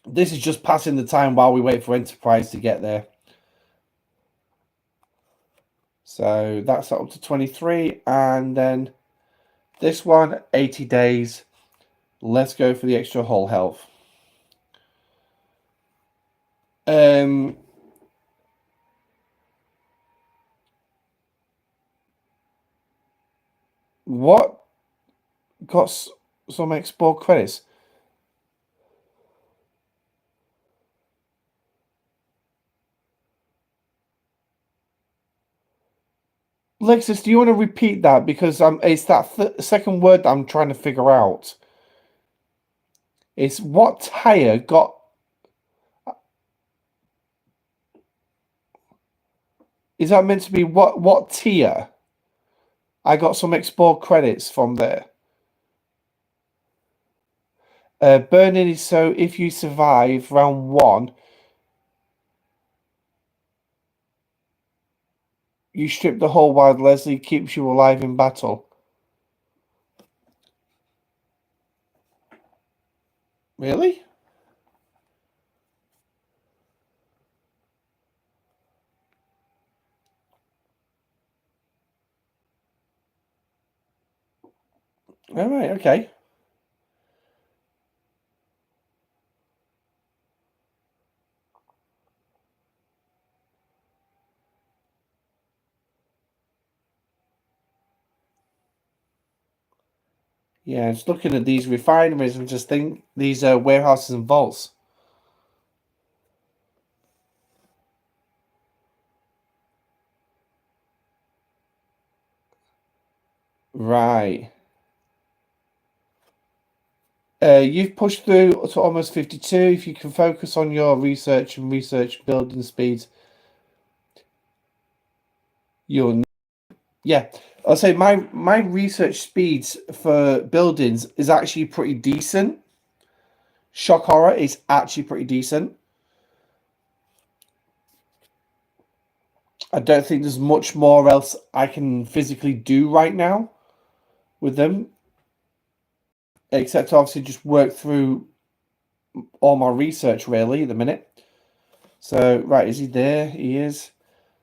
This is just passing the time while we wait for Enterprise to get there. So that's up to 23. And then this one, 80 days. Let's go for the extra hull health. What got some export credits? Lexus, do you want to repeat that? Because it's that second word that I'm trying to figure out. It's what tire got... Is that meant to be what tier? I got some export credits from there. Burning is so if you survive round 1, you strip the hull while Leslie keeps you alive in battle. Really? All right, okay. Yeah, just looking at these refineries and just think these warehouses and vaults. Right. You've pushed through to almost 52. If you can focus on your research and research building speeds, you'll... Yeah, I'll say my research speeds for buildings is actually pretty decent. Shock horror is actually pretty decent. I don't think there's much more else I can physically do right now with them, except obviously just work through all my research really at the minute. So, right, is he there? He is.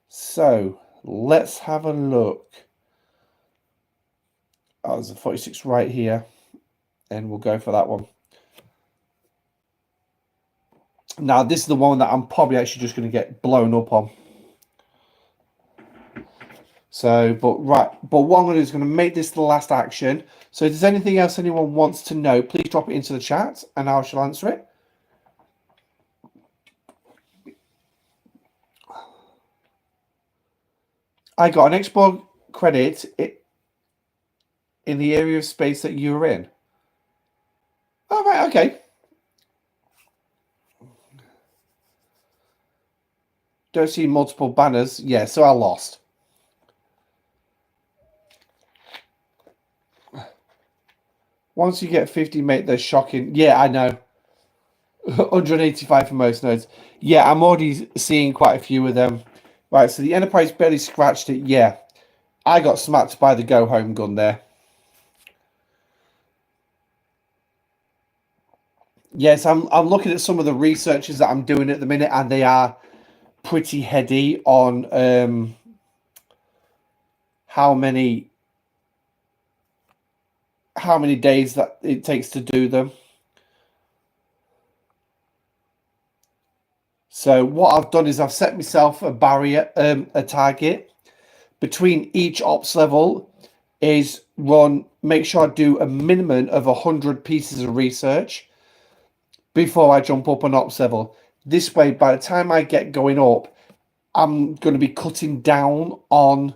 So, let's have a look. Oh, there's a 46 right here, and we'll go for that one. Now, this is the one that I'm probably actually just going to get blown up on. So, but what I'm going to do is going to make this the last action. So if there's anything else anyone wants to know, please drop it into the chat and I shall answer it. I got an export credit in the area of space that you were in. Oh, right, okay. Don't see multiple banners. Yeah, so I lost. Once you get 50, mate, they're shocking. Yeah, I know. 185 for most nodes. Yeah, I'm already seeing quite a few of them. Right, so the Enterprise barely scratched it. Yeah, I got smacked by the go-home gun there. Yes, I'm looking at some of the researches that I'm doing at the minute, and they are pretty heady on how many days that it takes to do them. So what I've done is I've set myself a barrier, a target between each ops level is make sure I do a minimum of 100 pieces of research before I jump up an ops level. This way, by the time I get going up, I'm going to be cutting down on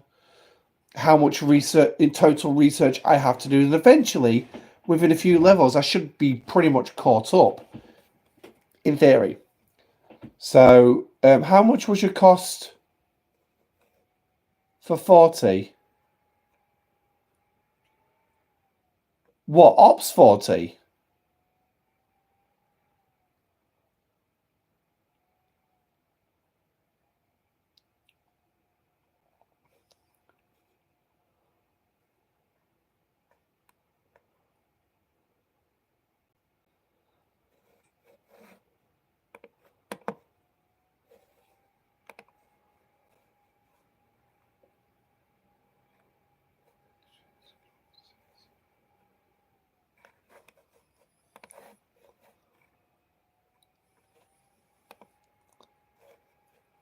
how much research in total research I have to do. And eventually, within a few levels, I should be pretty much caught up, in theory. So, how much was your cost for 40? What, Ops 40?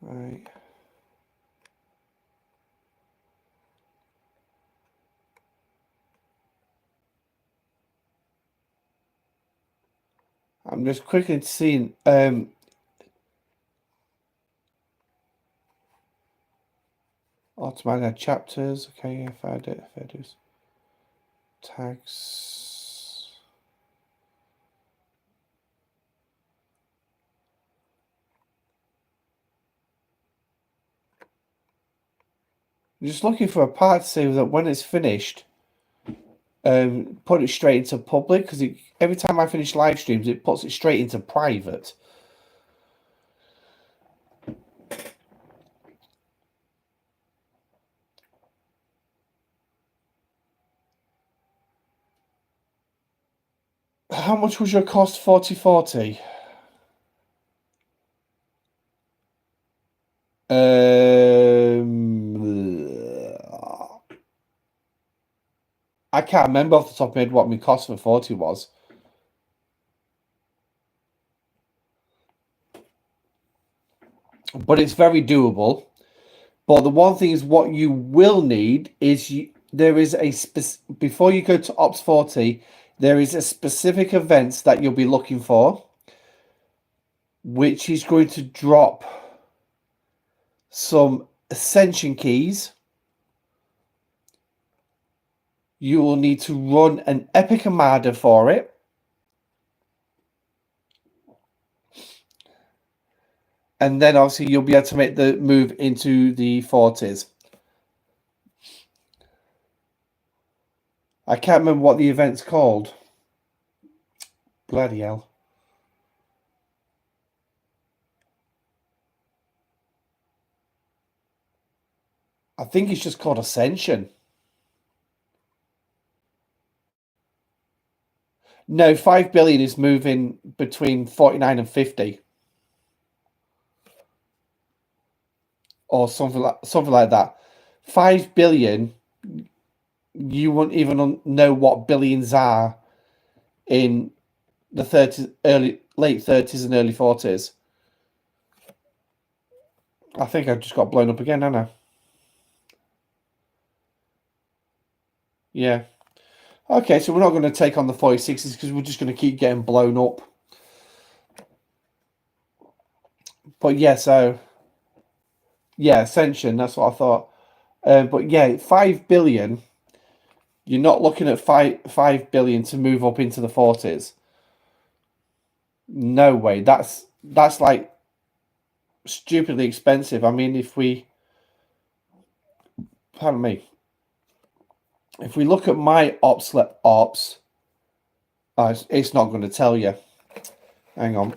Right. I'm just quickly seeing automatic chapters. Okay, yeah, fair dues. Tags. I'm just looking for a part to say that when it's finished, put it straight into public, because every time I finish live streams, it puts it straight into private. How much was your cost 4040? I can't remember off the top of my head what my cost for 40 was. But it's very doable. But the one thing is, what you will need is there is a before you go to Ops 40, there is a specific event that you'll be looking for, which is going to drop some ascension keys. You will need to run an epic armada for it. And then obviously you'll be able to make the move into the 40s. I can't remember what the event's called. Bloody hell. I think it's just called Ascension. No, 5 billion is moving between 49 and 50. Or something like that. 5 billion, you won't even know what billions are in the 30s, late 30s and early 40s. I think I just got blown up again, haven't I? Yeah. Okay, so we're not going to take on the 46s because we're just going to keep getting blown up. But yeah, so yeah, Ascension, that's what I thought. But yeah, 5 billion. You're not looking at 5 billion to move up into the 40s. No way. That's like stupidly expensive. I mean, pardon me, if we look at my ops, it's not going to tell you. Hang on.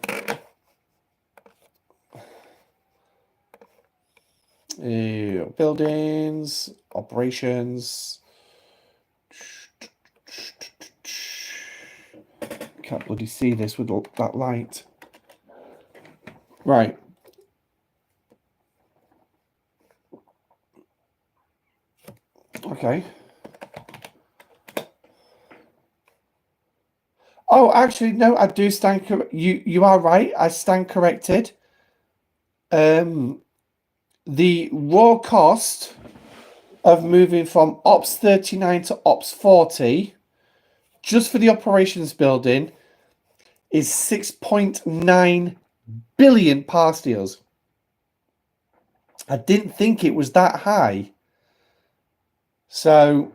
Buildings, operations. Can't bloody see this with that light. Right. Okay. Oh, actually, no, I do stand you are right. I stand corrected. The raw cost of moving from Ops 39 to Ops 40, just for the operations building, is 6.9 billion pastios. I didn't think it was that high. So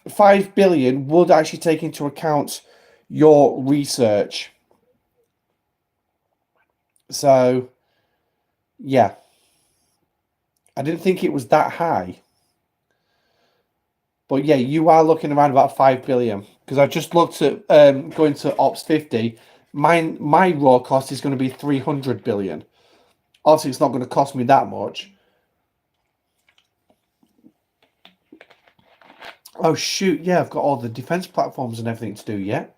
5 billion would actually take into account your research. So, yeah. I didn't think it was that high. But yeah, you are looking around about 5 billion. Because I just looked at going to Ops 50. My raw cost is going to be 300 billion. Obviously, it's not going to cost me that much. Oh, shoot. Yeah, I've got all the defense platforms and everything to do yet.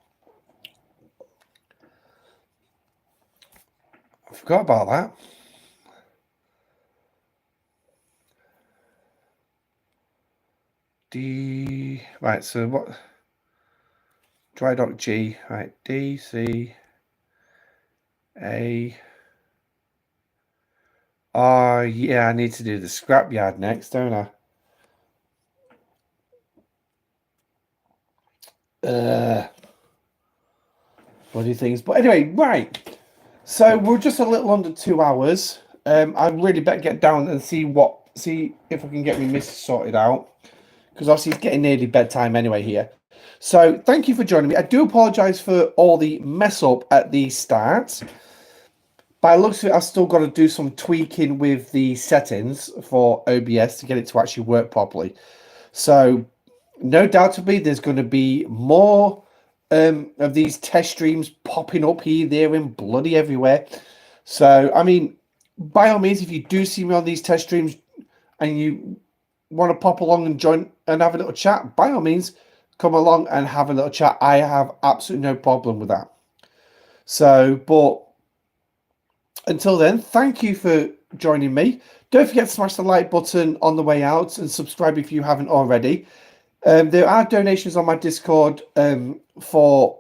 I forgot about that. Right, so what? Dry dock G. Right, D, C, A. Oh, yeah, I need to do the scrapyard next, don't I? Bloody things. But anyway, right. So we're just a little under 2 hours. I really better get down and see if I can get my missus sorted out. Because obviously it's getting nearly bedtime anyway here. So thank you for joining me. I do apologise for all the mess up at the start. By the looks of it, I've still got to do some tweaking with the settings for OBS to get it to actually work properly. So no doubtably there's going to be more of these test streams popping up here, there, and bloody everywhere. So, I mean, by all means, if you do see me on these test streams and you want to pop along and join and have a little chat, by all means, come along and have a little chat. I have absolutely no problem with that. So, but until then, thank you for joining me. Don't forget to smash the like button on the way out and subscribe if you haven't already. There are donations on my Discord for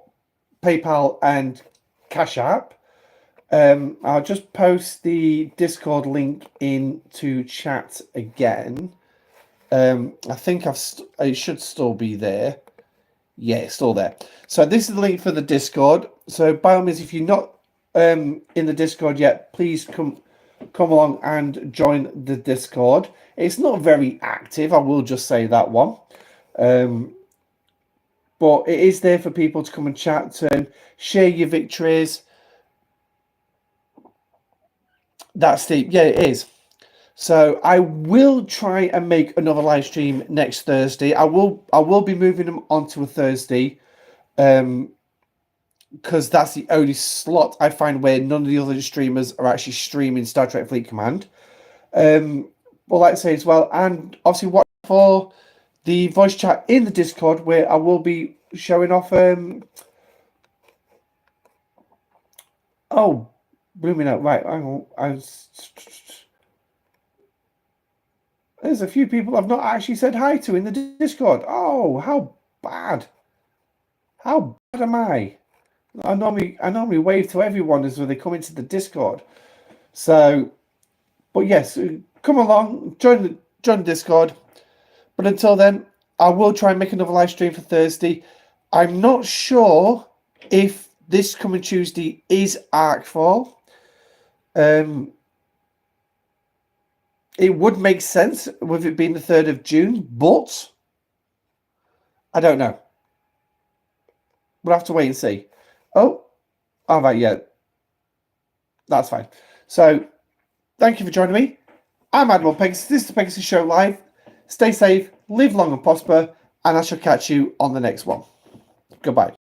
PayPal and Cash App. I'll just post the Discord link into chat again. I think it should still be there. Yeah, it's still there. So this is the link for the Discord. So by all means, if you're not in the Discord yet, please come along and join the Discord. It's not very active, I will just say that one. But it is there for people to come and chat and share your victories. That's deep. Yeah, it is. So I will try and make another live stream next Thursday. I will be moving them onto a Thursday. Because that's the only slot I find where none of the other streamers are actually streaming Star Trek Fleet Command. Well, like I say as well, and obviously watch for the voice chat in the Discord where I will be showing off. Oh, blooming out! Right, hang on. There's a few people I've not actually said hi to in the Discord. Oh, how bad! How bad am I? I normally wave to everyone as when they come into the Discord. So, but yes, come along, join the Discord. But until then, I will try and make another live stream for Thursday. I'm not sure if this coming Tuesday is Arcfall. It would make sense with it being the 3rd of June, but I don't know. We'll have to wait and see. Oh, all right, yeah. That's fine. So, thank you for joining me. I'm Admiral Pegasus. This is the Pegasus Show Live. Stay safe, live long and prosper, and I shall catch you on the next one. Goodbye.